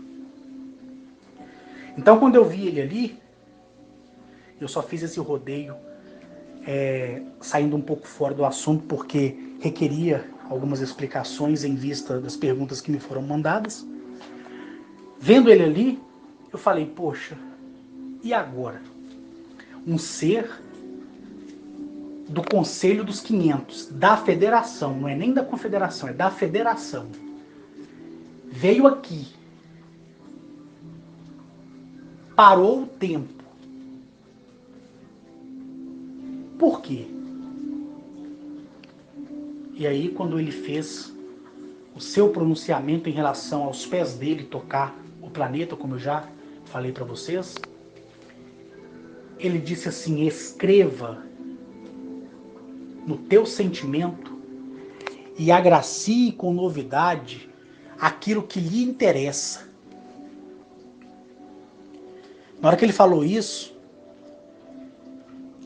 Então, quando eu vi ele ali, eu só fiz esse rodeio, saindo um pouco fora do assunto, porque requeria algumas explicações em vista das perguntas que me foram mandadas. Vendo ele ali, eu falei, poxa, e agora? Um ser do Conselho dos 500, da Federação, não é nem da Confederação, é da Federação, veio aqui, parou o tempo. Por quê? E aí, quando ele fez o seu pronunciamento em relação aos pés dele tocar o planeta, como eu já falei para vocês, ele disse assim, escreva no teu sentimento e agracie com novidade aquilo que lhe interessa. Na hora que ele falou isso,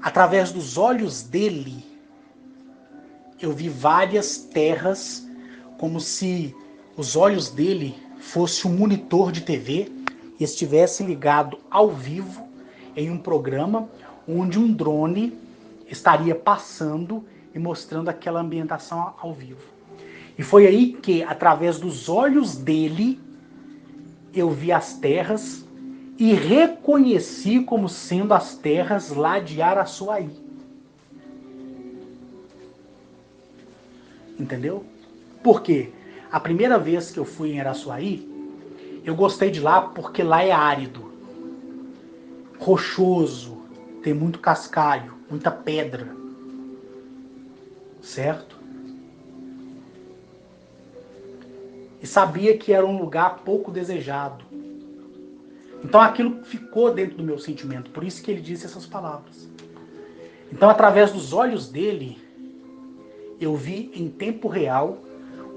através dos olhos dele, eu vi várias terras, como se os olhos dele fossem um monitor de TV e estivesse ligado ao vivo em um programa onde um drone estaria passando e mostrando aquela ambientação ao vivo. E foi aí que, através dos olhos dele, eu vi as terras e reconheci como sendo as terras lá de Araçuaí. Entendeu? Por quê? A primeira vez que eu fui em Araçuaí, eu gostei de lá porque lá é árido, rochoso, tem muito cascalho, muita pedra, certo? E sabia que era um lugar pouco desejado. Então aquilo ficou dentro do meu sentimento, por isso que ele disse essas palavras. Então, através dos olhos dele, eu vi em tempo real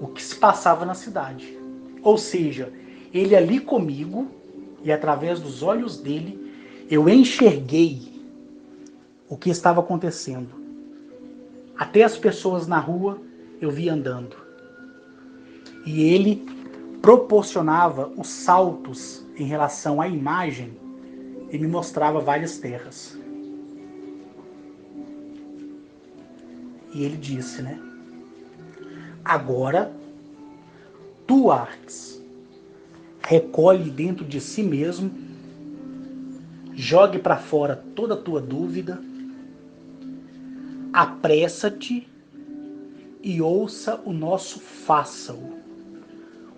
o que se passava na cidade. Ou seja, ele ali comigo, e através dos olhos dele, eu enxerguei o que estava acontecendo. Até as pessoas na rua eu vi andando. E ele proporcionava os saltos em relação à imagem e me mostrava várias terras. E ele disse, né? Agora, tu, Arx, recolhe dentro de si mesmo, jogue para fora toda a tua dúvida, apressa-te e ouça o nosso faça-o,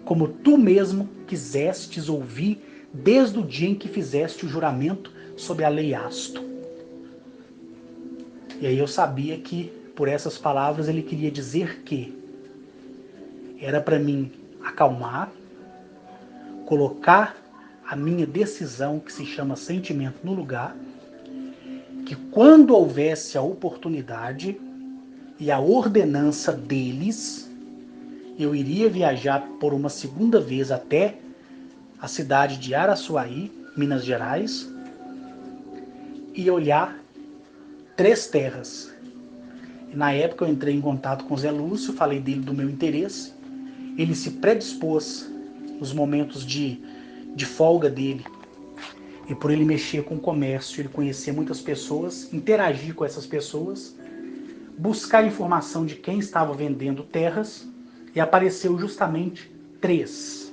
como tu mesmo quisestes ouvir desde o dia em que fizeste o juramento sobre a lei Asto. E aí eu sabia que, por essas palavras, ele queria dizer que era para mim acalmar, colocar a minha decisão, que se chama sentimento, no lugar, que quando houvesse a oportunidade e a ordenança deles, eu iria viajar por uma segunda vez até a cidade de Araçuaí, Minas Gerais, e olhar 3 terras. E na época eu entrei em contato com o Zé Lúcio, falei dele do meu interesse, ele se predispôs nos momentos de folga dele, e por ele mexer com o comércio, ele conhecer muitas pessoas, interagir com essas pessoas, buscar informação de quem estava vendendo terras, e apareceu justamente 3.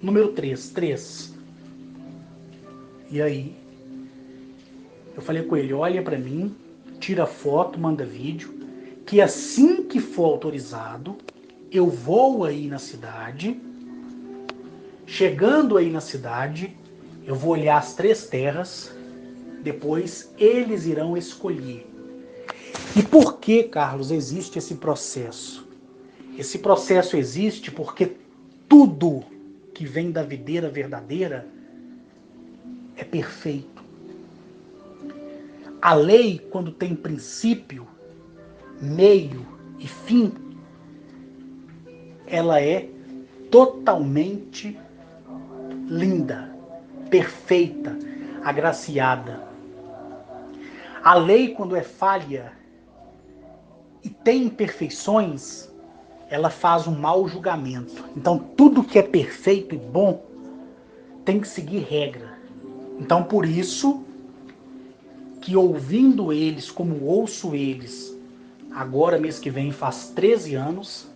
Número 3. E aí, eu falei com ele, olha para mim, tira foto, manda vídeo, que assim que for autorizado, eu vou aí na cidade. Chegando aí na cidade, eu vou olhar as 3 terras, depois eles irão escolher. E por que, Carlos, existe esse processo? Esse processo existe porque tudo que vem da videira verdadeira é perfeito. A lei, quando tem princípio, meio e fim, ela é totalmente linda, perfeita, agraciada. A lei, quando é falha e tem imperfeições, ela faz um mau julgamento. Então, tudo que é perfeito e bom tem que seguir regra. Então, por isso que ouvindo eles, como ouço eles, agora mês que vem faz 13 anos,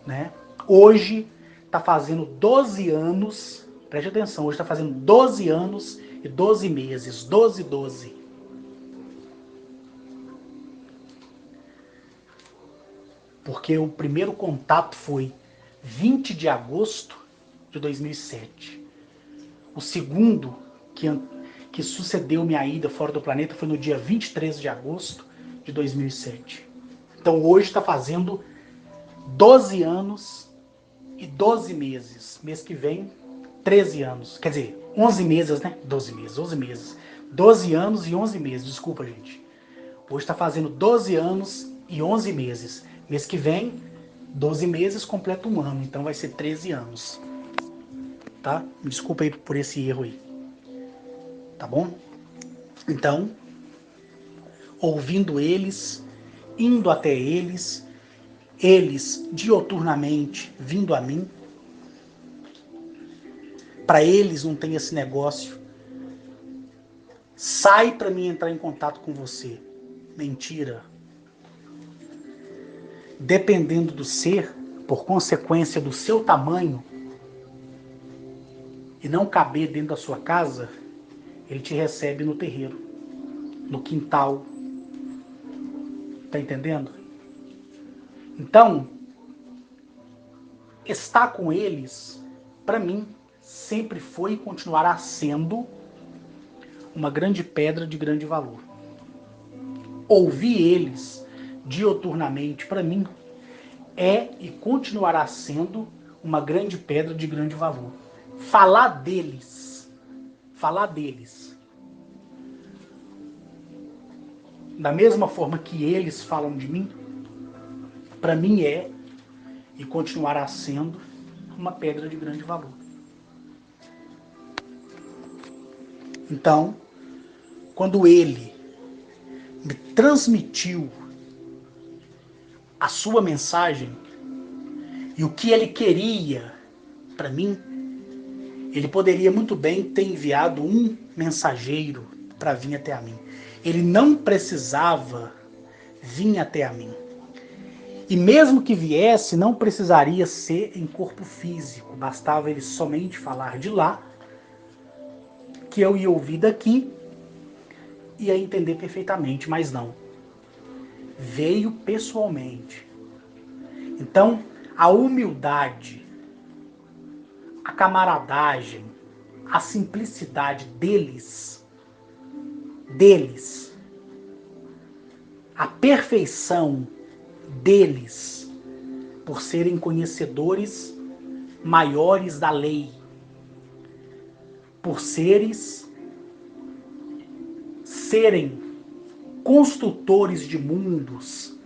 né? Hoje está fazendo 12 anos, preste atenção, hoje está fazendo 12 anos e 12 meses, 12. Porque o primeiro contato foi 20 de agosto de 2007. O segundo, que sucedeu minha ida fora do planeta, foi no dia 23 de agosto de 2007. Então hoje está fazendo 12 anos e 12 meses. Mês que vem, 13 anos. Quer dizer, 11 meses, né? 12 meses, 11 meses. 12 anos e 11 meses, desculpa, gente. Hoje está fazendo 12 anos e 11 meses. Mês que vem, 12 meses completa um ano, então vai ser 13 anos. Tá? Me desculpa aí por esse erro aí. Tá bom? Então, ouvindo eles, indo até eles dioturnamente vindo a mim. Para eles não tem esse negócio. Sai para mim entrar em contato com você. Mentira. Dependendo do ser, por consequência do seu tamanho, e não caber dentro da sua casa, ele te recebe no terreiro, no quintal. Tá entendendo? Então, estar com eles, para mim, sempre foi e continuará sendo uma grande pedra de grande valor. Ouvir eles dioturnamente, para mim, é e continuará sendo uma grande pedra de grande valor. Falar deles, da mesma forma que eles falam de mim, para mim é e continuará sendo uma pedra de grande valor. Então, quando ele me transmitiu a sua mensagem e o que ele queria para mim, ele poderia muito bem ter enviado um mensageiro para vir até a mim. Ele não precisava vir até a mim. E mesmo que viesse, não precisaria ser em corpo físico. Bastava ele somente falar de lá, que eu ia ouvir daqui e ia entender perfeitamente, mas não. Veio pessoalmente. Então, a humildade, a camaradagem, a simplicidade deles, a perfeição deles, por serem conhecedores maiores da lei, por serem construtores de mundos,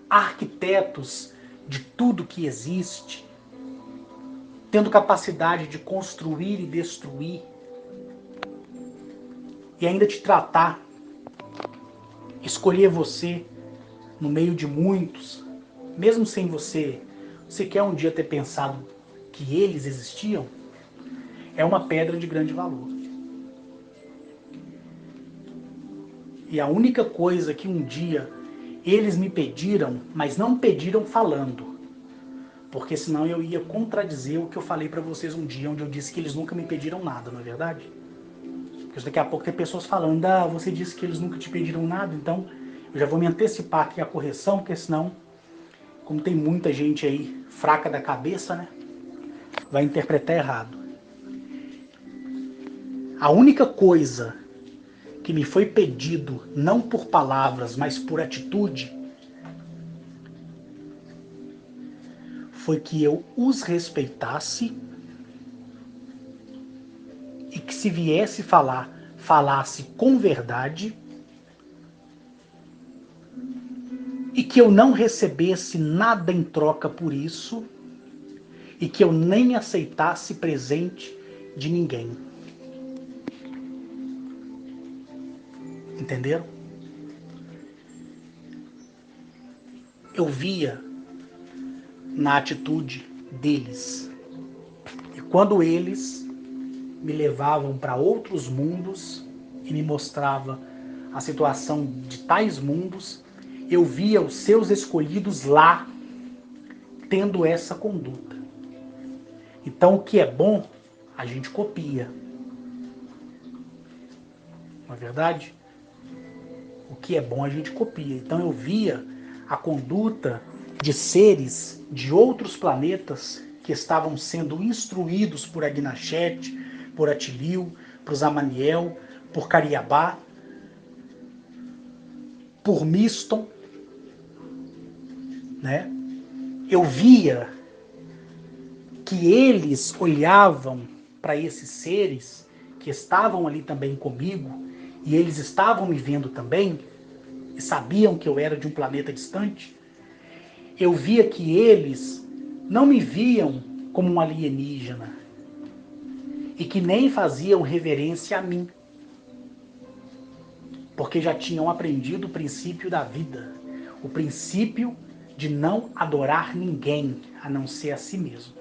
arquitetos de tudo que existe, tendo capacidade de construir e destruir, e ainda te tratar, escolher você no meio de muitos, mesmo sem você sequer um dia ter pensado que eles existiam, é uma pedra de grande valor. E a única coisa que um dia eles me pediram, mas não pediram falando, porque senão eu ia contradizer o que eu falei para vocês um dia, onde eu disse que eles nunca me pediram nada, não é verdade? Porque daqui a pouco tem pessoas falando, você disse que eles nunca te pediram nada, então eu já vou me antecipar aqui a correção, porque senão, como tem muita gente aí fraca da cabeça, né, vai interpretar errado. A única coisa que me foi pedido, não por palavras, mas por atitude, foi que eu os respeitasse e que se viesse falar, falasse com verdade e que eu não recebesse nada em troca por isso e que eu nem aceitasse presente de ninguém. Entenderam? Eu via na atitude deles. E quando eles me levavam para outros mundos e me mostrava a situação de tais mundos, eu via os seus escolhidos lá tendo essa conduta. Então o que é bom, a gente copia. Não é verdade? O que é bom a gente copia. Então eu via a conduta de seres de outros planetas que estavam sendo instruídos por Agnachete, por Atilil, por Zamaniel, por Cariabá, por Miston, né? Eu via que eles olhavam para esses seres que estavam ali também comigo, e eles estavam me vendo também, e sabiam que eu era de um planeta distante. Eu via que eles não me viam como um alienígena, e que nem faziam reverência a mim, porque já tinham aprendido o princípio da vida, o princípio de não adorar ninguém a não ser a si mesmo.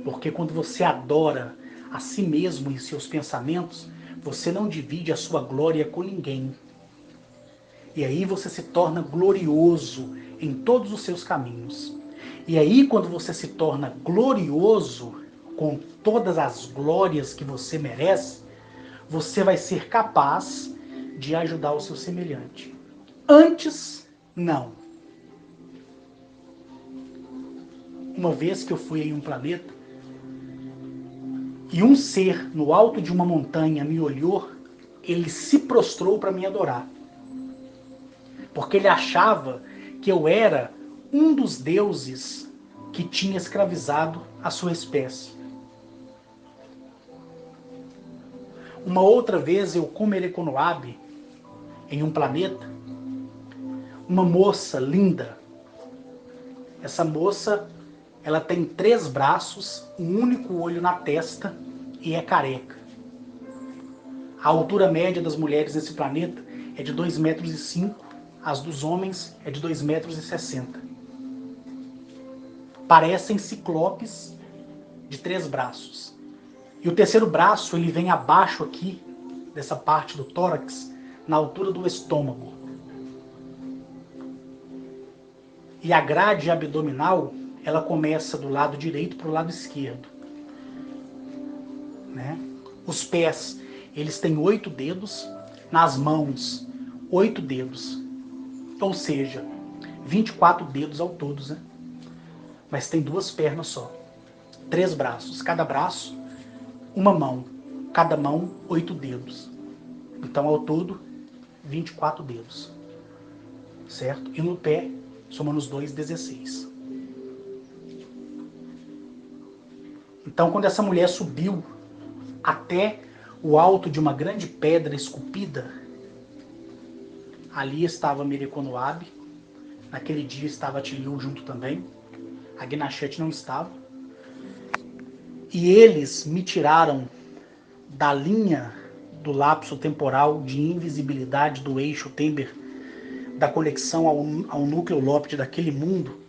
Porque quando você adora a si mesmo e seus pensamentos, você não divide a sua glória com ninguém. E aí você se torna glorioso em todos os seus caminhos. E aí quando você se torna glorioso com todas as glórias que você merece, você vai ser capaz de ajudar o seu semelhante. Antes, não. Uma vez que eu fui em um planeta e um ser no alto de uma montanha me olhou, ele se prostrou para me adorar. Porque ele achava que eu era um dos deuses que tinha escravizado a sua espécie. Uma outra vez eu com Mereconoabe, em um planeta, uma moça linda. Essa moça, ela tem 3 braços, um único olho na testa e é careca. A altura média das mulheres nesse planeta é de 2,5 metros, as dos homens é de 2,60 metros. Parecem ciclopes de 3 braços. E o terceiro braço, ele vem abaixo aqui, dessa parte do tórax, na altura do estômago. E a grade abdominal, ela começa do lado direito para o lado esquerdo. Né? Os pés, eles têm 8 dedos, nas mãos, 8 dedos. Ou seja, 24 dedos ao todo, né? Mas tem 2 pernas só. 3 braços. Cada braço, uma mão. Cada mão, 8 dedos. Então, ao todo, 24 dedos. Certo? E no pé, somando os 2, 16. Então, quando essa mulher subiu até o alto de uma grande pedra esculpida, ali estava Mereconoab. Naquele dia estava Atiliu junto também. A Gnachete não estava. E eles me tiraram da linha do lapso temporal de invisibilidade do eixo Tember, da conexão ao núcleo Lopte daquele mundo.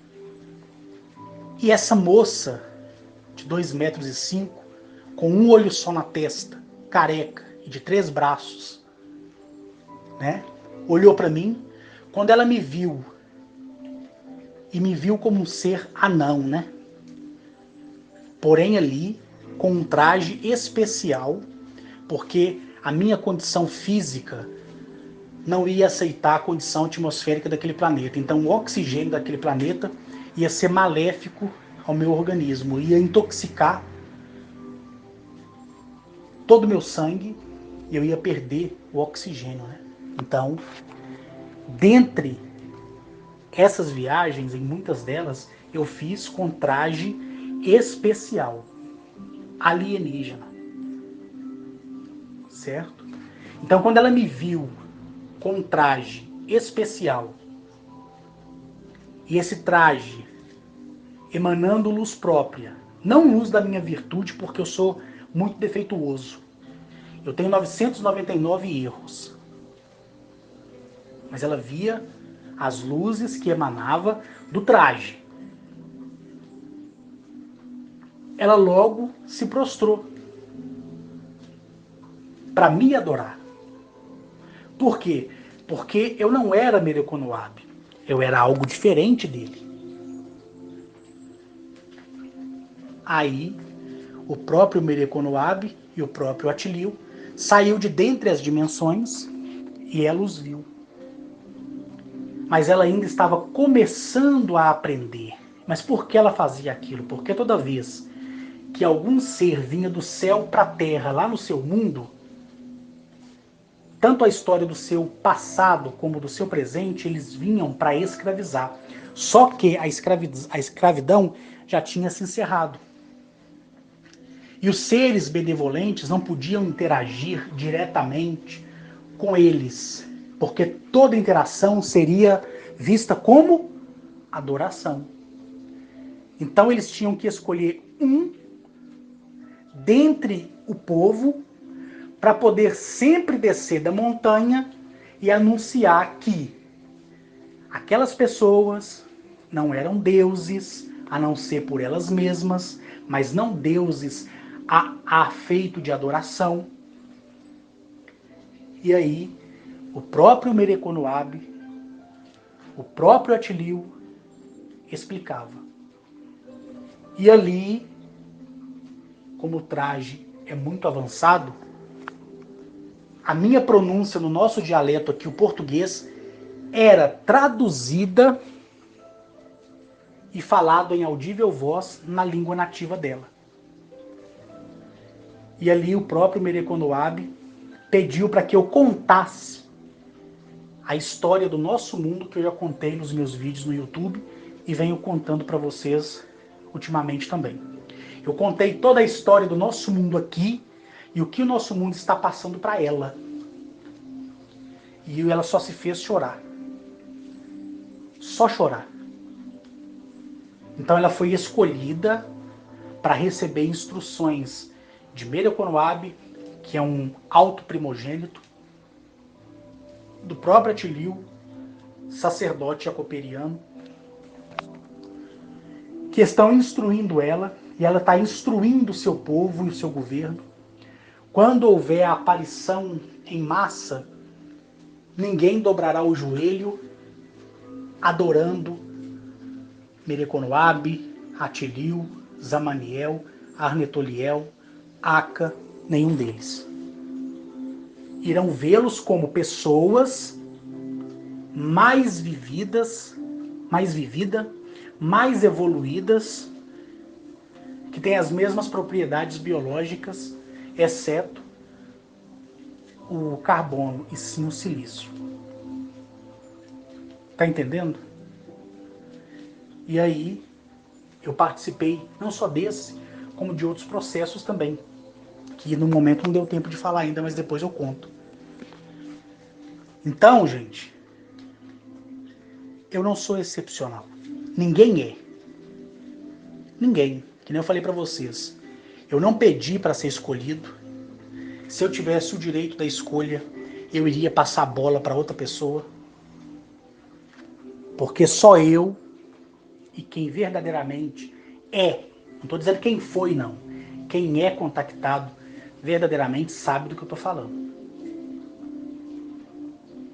E essa moça, de 2,5 metros, com um olho só na testa, careca e de 3 braços, né? Olhou para mim. Quando ela me viu, e me viu como um ser anão, né? Porém ali, com um traje especial, porque a minha condição física não ia aceitar a condição atmosférica daquele planeta. Então o oxigênio daquele planeta ia ser maléfico ao meu organismo, ia intoxicar todo o meu sangue e eu ia perder o oxigênio, né? Então, dentre essas viagens, em muitas delas, eu fiz com traje especial, alienígena, certo? Então, quando ela me viu com um traje especial, e esse traje emanando luz própria, não luz da minha virtude, porque eu sou muito defeituoso. Eu tenho 999 erros. Mas ela via as luzes que emanava do traje. Ela logo se prostrou para me adorar. Por quê? Porque eu não era Mereconoab. Eu era algo diferente dele. Aí, o próprio Mereconoab e o próprio Atiliu saiu de dentre as dimensões e ela os viu. Mas ela ainda estava começando a aprender. Mas por que ela fazia aquilo? Porque toda vez que algum ser vinha do céu para a terra, lá no seu mundo, tanto a história do seu passado como do seu presente, eles vinham para escravizar. Só que a escravidão já tinha se encerrado. E os seres benevolentes não podiam interagir diretamente com eles, porque toda interação seria vista como adoração. Então eles tinham que escolher um dentre o povo para poder sempre descer da montanha e anunciar que aquelas pessoas não eram deuses, a não ser por elas mesmas, mas não deuses a feito de adoração. E aí, o próprio Mereconoab, o próprio Atiliu, explicava. E ali, como o traje é muito avançado, a minha pronúncia no nosso dialeto aqui, o português, era traduzida e falado em audível voz na língua nativa dela. E ali o próprio Mereconoab pediu para que eu contasse a história do nosso mundo, que eu já contei nos meus vídeos no YouTube e venho contando para vocês ultimamente também. Eu contei toda a história do nosso mundo aqui e o que o nosso mundo está passando para ela. E ela só se fez chorar. Só chorar. Então ela foi escolhida para receber instruções de Mereconoab, que é um alto primogênito, do próprio Atiliu, sacerdote jacoperiano, que estão instruindo ela, e ela está instruindo o seu povo e o seu governo. Quando houver a aparição em massa, ninguém dobrará o joelho adorando Mereconoab, Atiliu, Zamaniel, Arnetoliel, Aca, nenhum deles. Irão vê-los como pessoas mais vividas, mais evoluídas, que têm as mesmas propriedades biológicas, exceto o carbono e sim o silício. Tá entendendo? E aí eu participei não só desse, como de outros processos também, que no momento não deu tempo de falar ainda, mas depois eu conto. Então, gente, eu não sou excepcional. Ninguém é. Ninguém. Que nem eu falei pra vocês. Eu não pedi para ser escolhido. Se eu tivesse o direito da escolha, eu iria passar a bola para outra pessoa. Porque só eu e quem verdadeiramente é, não estou dizendo quem foi não, quem é contactado verdadeiramente sabe do que eu estou falando.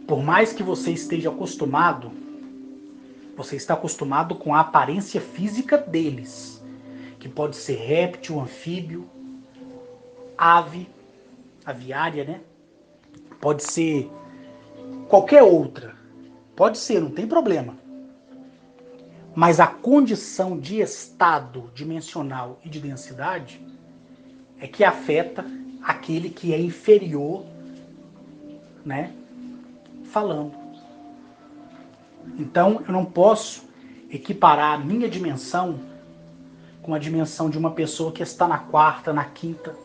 Por mais que você esteja acostumado, você está acostumado com a aparência física deles, que pode ser réptil, anfíbio, ave, aviária, né? Pode ser qualquer outra. Pode ser, não tem problema. Mas a condição de estado dimensional e de densidade é que afeta aquele que é inferior, né? Falando. Então eu não posso equiparar a minha dimensão com a dimensão de uma pessoa que está na quarta, na quinta.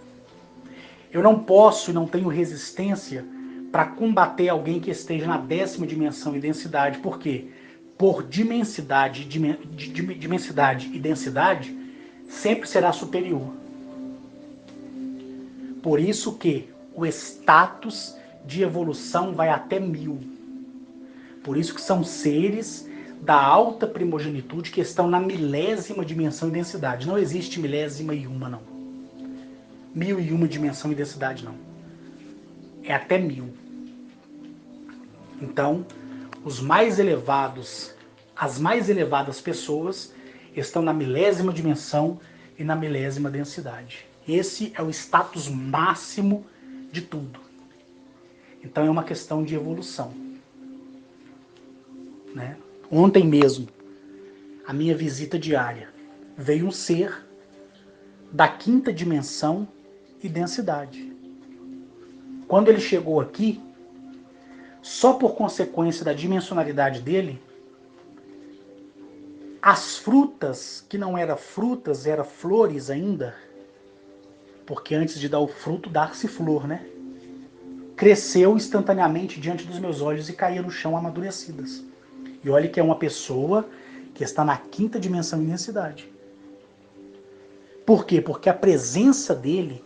Eu não posso e não tenho resistência para combater alguém que esteja na 10ª dimensão e densidade. Por quê? Por dimensidade e densidade, sempre será superior. Por isso que o status de evolução vai até 1000. Por isso que são seres da alta primogenitude que estão na 1000ª dimensão e densidade. Não existe 1001, não. 1001 dimensão e densidade, não. É até 1000. Então, os mais elevados, as mais elevadas pessoas estão na 1000ª dimensão e na 1000ª densidade. Esse é o status máximo de tudo. Então é uma questão de evolução. Né? Ontem mesmo, a minha visita diária, veio um ser da 5ª dimensão e densidade. Quando ele chegou aqui, só por consequência da dimensionalidade dele, as frutas, que não eram frutas, eram flores ainda, porque antes de dar o fruto, dá-se flor, né? Cresceu instantaneamente diante dos meus olhos e caía no chão amadurecidas. E olha que é uma pessoa que está na 5ª dimensão e densidade. Por quê? Porque a presença dele,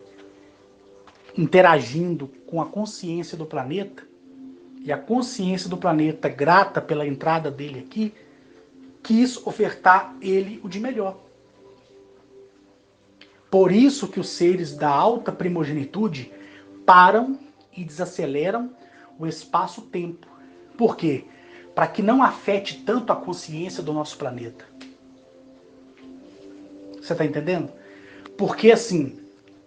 interagindo com a consciência do planeta, e a consciência do planeta, grata pela entrada dele aqui, quis ofertar ele o de melhor. Por isso que os seres da alta primogenitude param e desaceleram o espaço-tempo. Por quê? Para que não afete tanto a consciência do nosso planeta. Você está entendendo? Porque assim,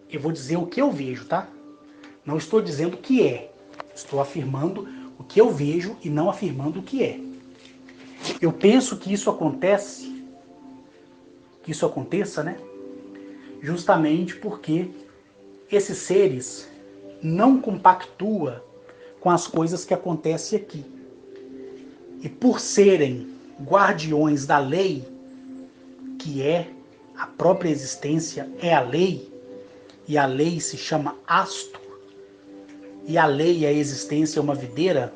eu vou dizer o que eu vejo, tá? Não estou dizendo o que é. Estou afirmando o que eu vejo e não afirmando o que é. Eu penso que isso aconteça, né? Justamente porque esses seres não compactuam com as coisas que acontecem aqui. E por serem guardiões da lei, que é a própria existência, é a lei, e a lei se chama Asto, e a lei, a existência é uma videira,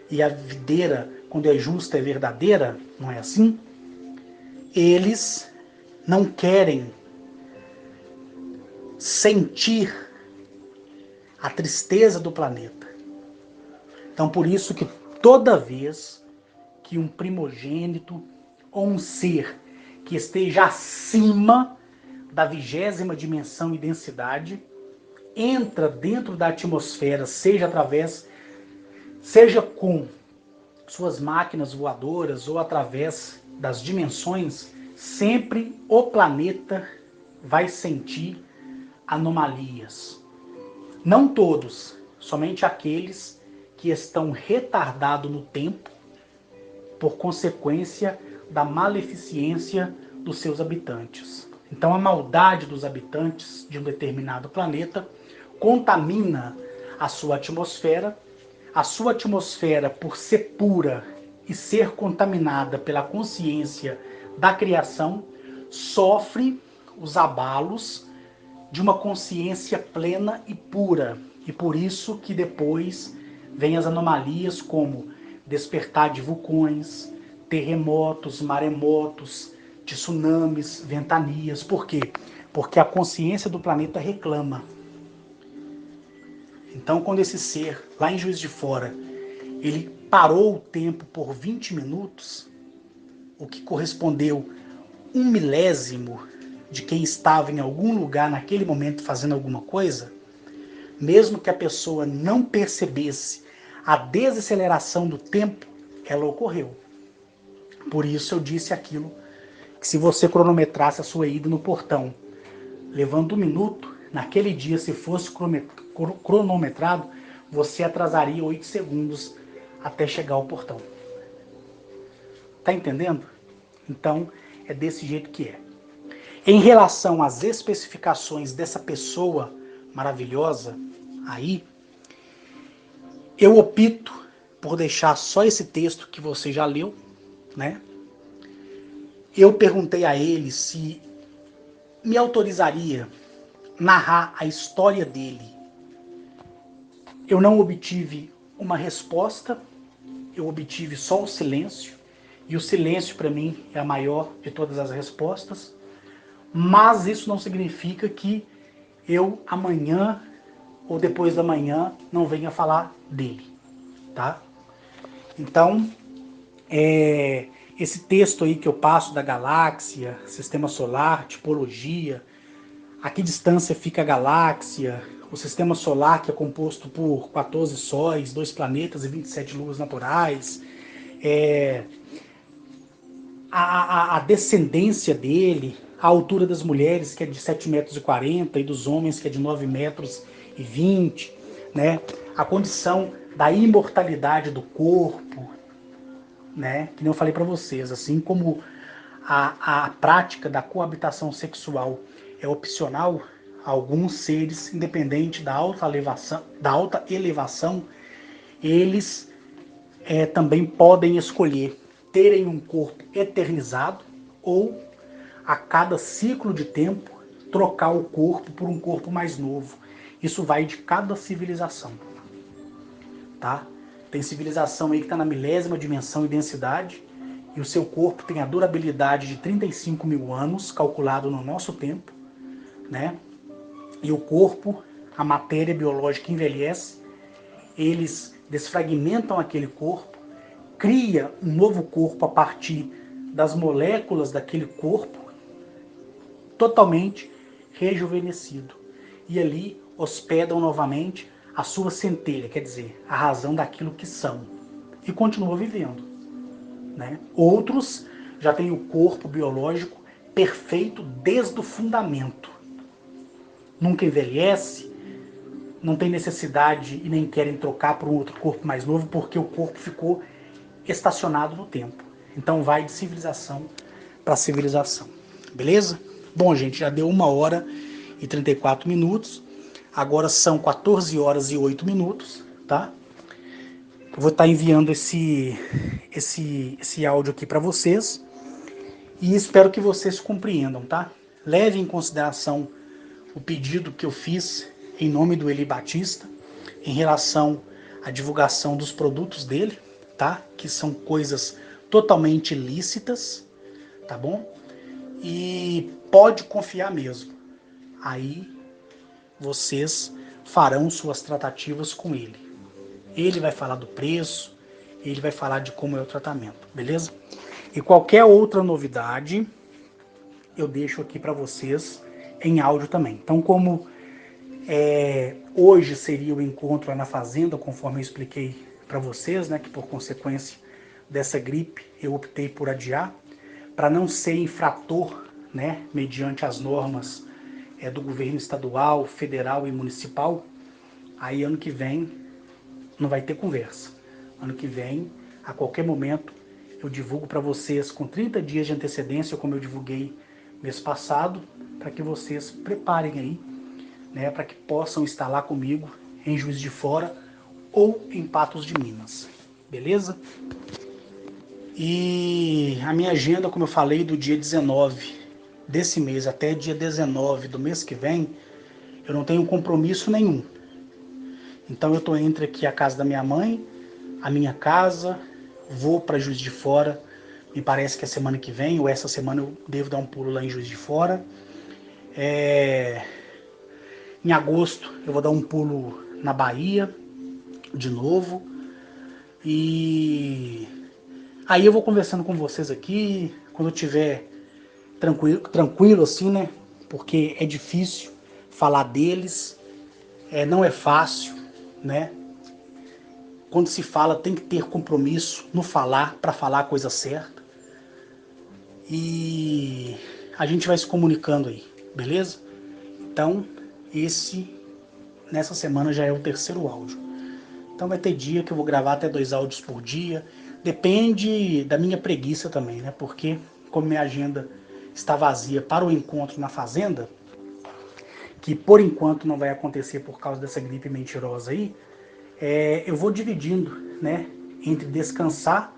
e a videira, quando é justa, é verdadeira, não é assim? eles não querem sentir a tristeza do planeta. Então, por isso que toda vez que um primogênito ou um ser que esteja acima da 20ª dimensão e densidade entra dentro da atmosfera, seja com suas máquinas voadoras ou através das dimensões, sempre o planeta vai sentir anomalias. Não todos, somente aqueles que estão retardados no tempo por consequência da maleficência dos seus habitantes. Então a maldade dos habitantes de um determinado planeta contamina a sua atmosfera. A sua atmosfera, por ser pura e ser contaminada pela consciência da criação, sofre os abalos de uma consciência plena e pura. E por isso que depois vem as anomalias como despertar de vulcões, terremotos, maremotos, tsunamis, ventanias. Por quê? Porque a consciência do planeta reclama. Então, quando esse ser, lá em Juiz de Fora, ele parou o tempo por 20 minutos, o que correspondeu 1/1000 de quem estava em algum lugar naquele momento fazendo alguma coisa, mesmo que a pessoa não percebesse a desaceleração do tempo, ela ocorreu. Por isso eu disse aquilo, que se você cronometrasse a sua ida no portão, levando 1 minuto, naquele dia, se fosse cronometrado, você atrasaria 8 segundos até chegar ao portão. Tá entendendo? Então, é desse jeito que é. Em relação às especificações dessa pessoa maravilhosa aí, eu opto por deixar só esse texto que você já leu, né? Eu perguntei a ele se me autorizaria narrar a história dele. Eu não obtive uma resposta, eu obtive só o silêncio, e o silêncio para mim é a maior de todas as respostas, mas isso não significa que eu amanhã ou depois da manhã não venha falar dele, tá? Então, esse texto aí que eu passo da galáxia, sistema solar, tipologia, a que distância fica a galáxia, o sistema solar que é composto por 14 sóis, 2 planetas e 27 luas naturais, a descendência dele, a altura das mulheres que é de 7,40 metros e dos homens que é de 9,20 metros, né? A condição da imortalidade do corpo, né? Que nem eu falei para vocês, assim como a prática da coabitação sexual é opcional, alguns seres, independente da alta elevação, eles também podem escolher terem um corpo eternizado ou, a cada ciclo de tempo, trocar o corpo por um corpo mais novo. Isso vai de cada civilização, tá? Tem civilização aí que está na 1000ª dimensão e densidade, e o seu corpo tem a durabilidade de 35.000 anos, calculado no nosso tempo, né? E o corpo, a matéria biológica envelhece, eles desfragmentam aquele corpo, cria um novo corpo a partir das moléculas daquele corpo, totalmente rejuvenescido. E ali hospedam novamente a sua centelha, quer dizer, a razão daquilo que são, e continuam vivendo, né? Outros já têm o corpo biológico perfeito desde o fundamento. Nunca envelhece, não tem necessidade e nem querem trocar por um outro corpo mais novo, porque o corpo ficou estacionado no tempo. Então vai de civilização para civilização. Beleza? Bom, gente, já deu 1h34. Agora são 14h08, tá? Eu vou estar enviando esse áudio aqui para vocês e espero que vocês compreendam, tá? Leve em consideração o pedido que eu fiz em nome do Eli Batista em relação à divulgação dos produtos dele, tá? Que são coisas totalmente ilícitas, tá bom? e pode confiar mesmo. Aí vocês farão suas tratativas com ele. Ele vai falar do preço, ele vai falar de como é o tratamento, beleza? E qualquer outra novidade, eu deixo aqui para vocês em áudio também. Então, como hoje seria o encontro lá na fazenda, conforme eu expliquei para vocês, né, que por consequência dessa gripe eu optei por adiar, para não ser infrator, né, mediante as normas do governo estadual, federal e municipal. Aí ano que vem não vai ter conversa. Ano que vem, a qualquer momento, eu divulgo para vocês com 30 dias de antecedência, como eu divulguei mês passado, para que vocês preparem aí, né, para que possam estar lá comigo em Juiz de Fora ou em Patos de Minas. Beleza? E a minha agenda, como eu falei, do dia 19 desse mês até dia 19 do mês que vem, eu não tenho compromisso nenhum. Então eu estou entre aqui a casa da minha mãe, a minha casa, vou para Juiz de Fora, me parece que é semana que vem, ou essa semana eu devo dar um pulo lá em Juiz de Fora. Em agosto eu vou dar um pulo na Bahia, de novo. E aí eu vou conversando com vocês aqui, quando eu tiver tranquilo assim, né? Porque é difícil falar deles, não é fácil, né? Quando se fala tem que ter compromisso no falar, para falar a coisa certa. E a gente vai se comunicando aí, beleza? Então, nessa semana já é o terceiro áudio. Então vai ter dia que eu vou gravar até 2 áudios por dia. Depende da minha preguiça também, né? Porque como minha agenda está vazia para o encontro na fazenda, que por enquanto não vai acontecer por causa dessa gripe mentirosa aí, eu vou dividindo, né? Entre descansar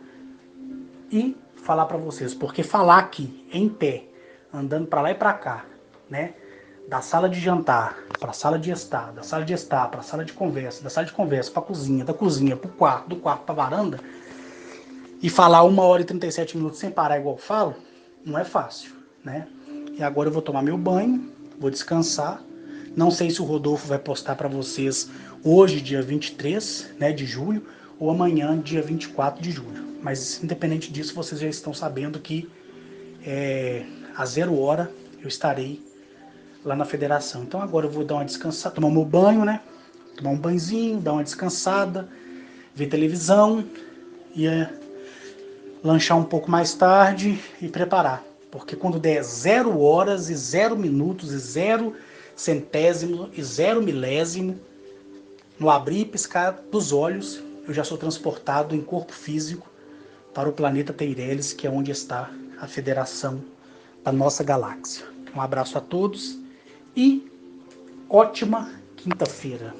e falar para vocês. Porque falar aqui, em pé, andando para lá e para cá, né? Da sala de jantar para a sala de estar, da sala de estar para a sala de conversa, da sala de conversa para a cozinha, da cozinha para o quarto, do quarto para a varanda, e falar 1 hora e 37 minutos sem parar igual eu falo, não é fácil, né? E agora eu vou tomar meu banho, vou descansar. Não sei se o Rodolfo vai postar para vocês hoje, dia 23, né, de julho, ou amanhã, dia 24 de julho. Mas independente disso, vocês já estão sabendo que às 0 hora eu estarei lá na federação. Então agora eu vou dar uma descansada, tomar meu banho, né? Tomar um banhozinho, dar uma descansada, ver televisão e lanchar um pouco mais tarde e preparar. Porque quando der 0 horas e 0 minutos e 0 centésimo e 0 milésimo, no abrir e piscar dos olhos, eu já sou transportado em corpo físico para o planeta Teireles, que é onde está a federação da nossa galáxia. Um abraço a todos e ótima quinta-feira.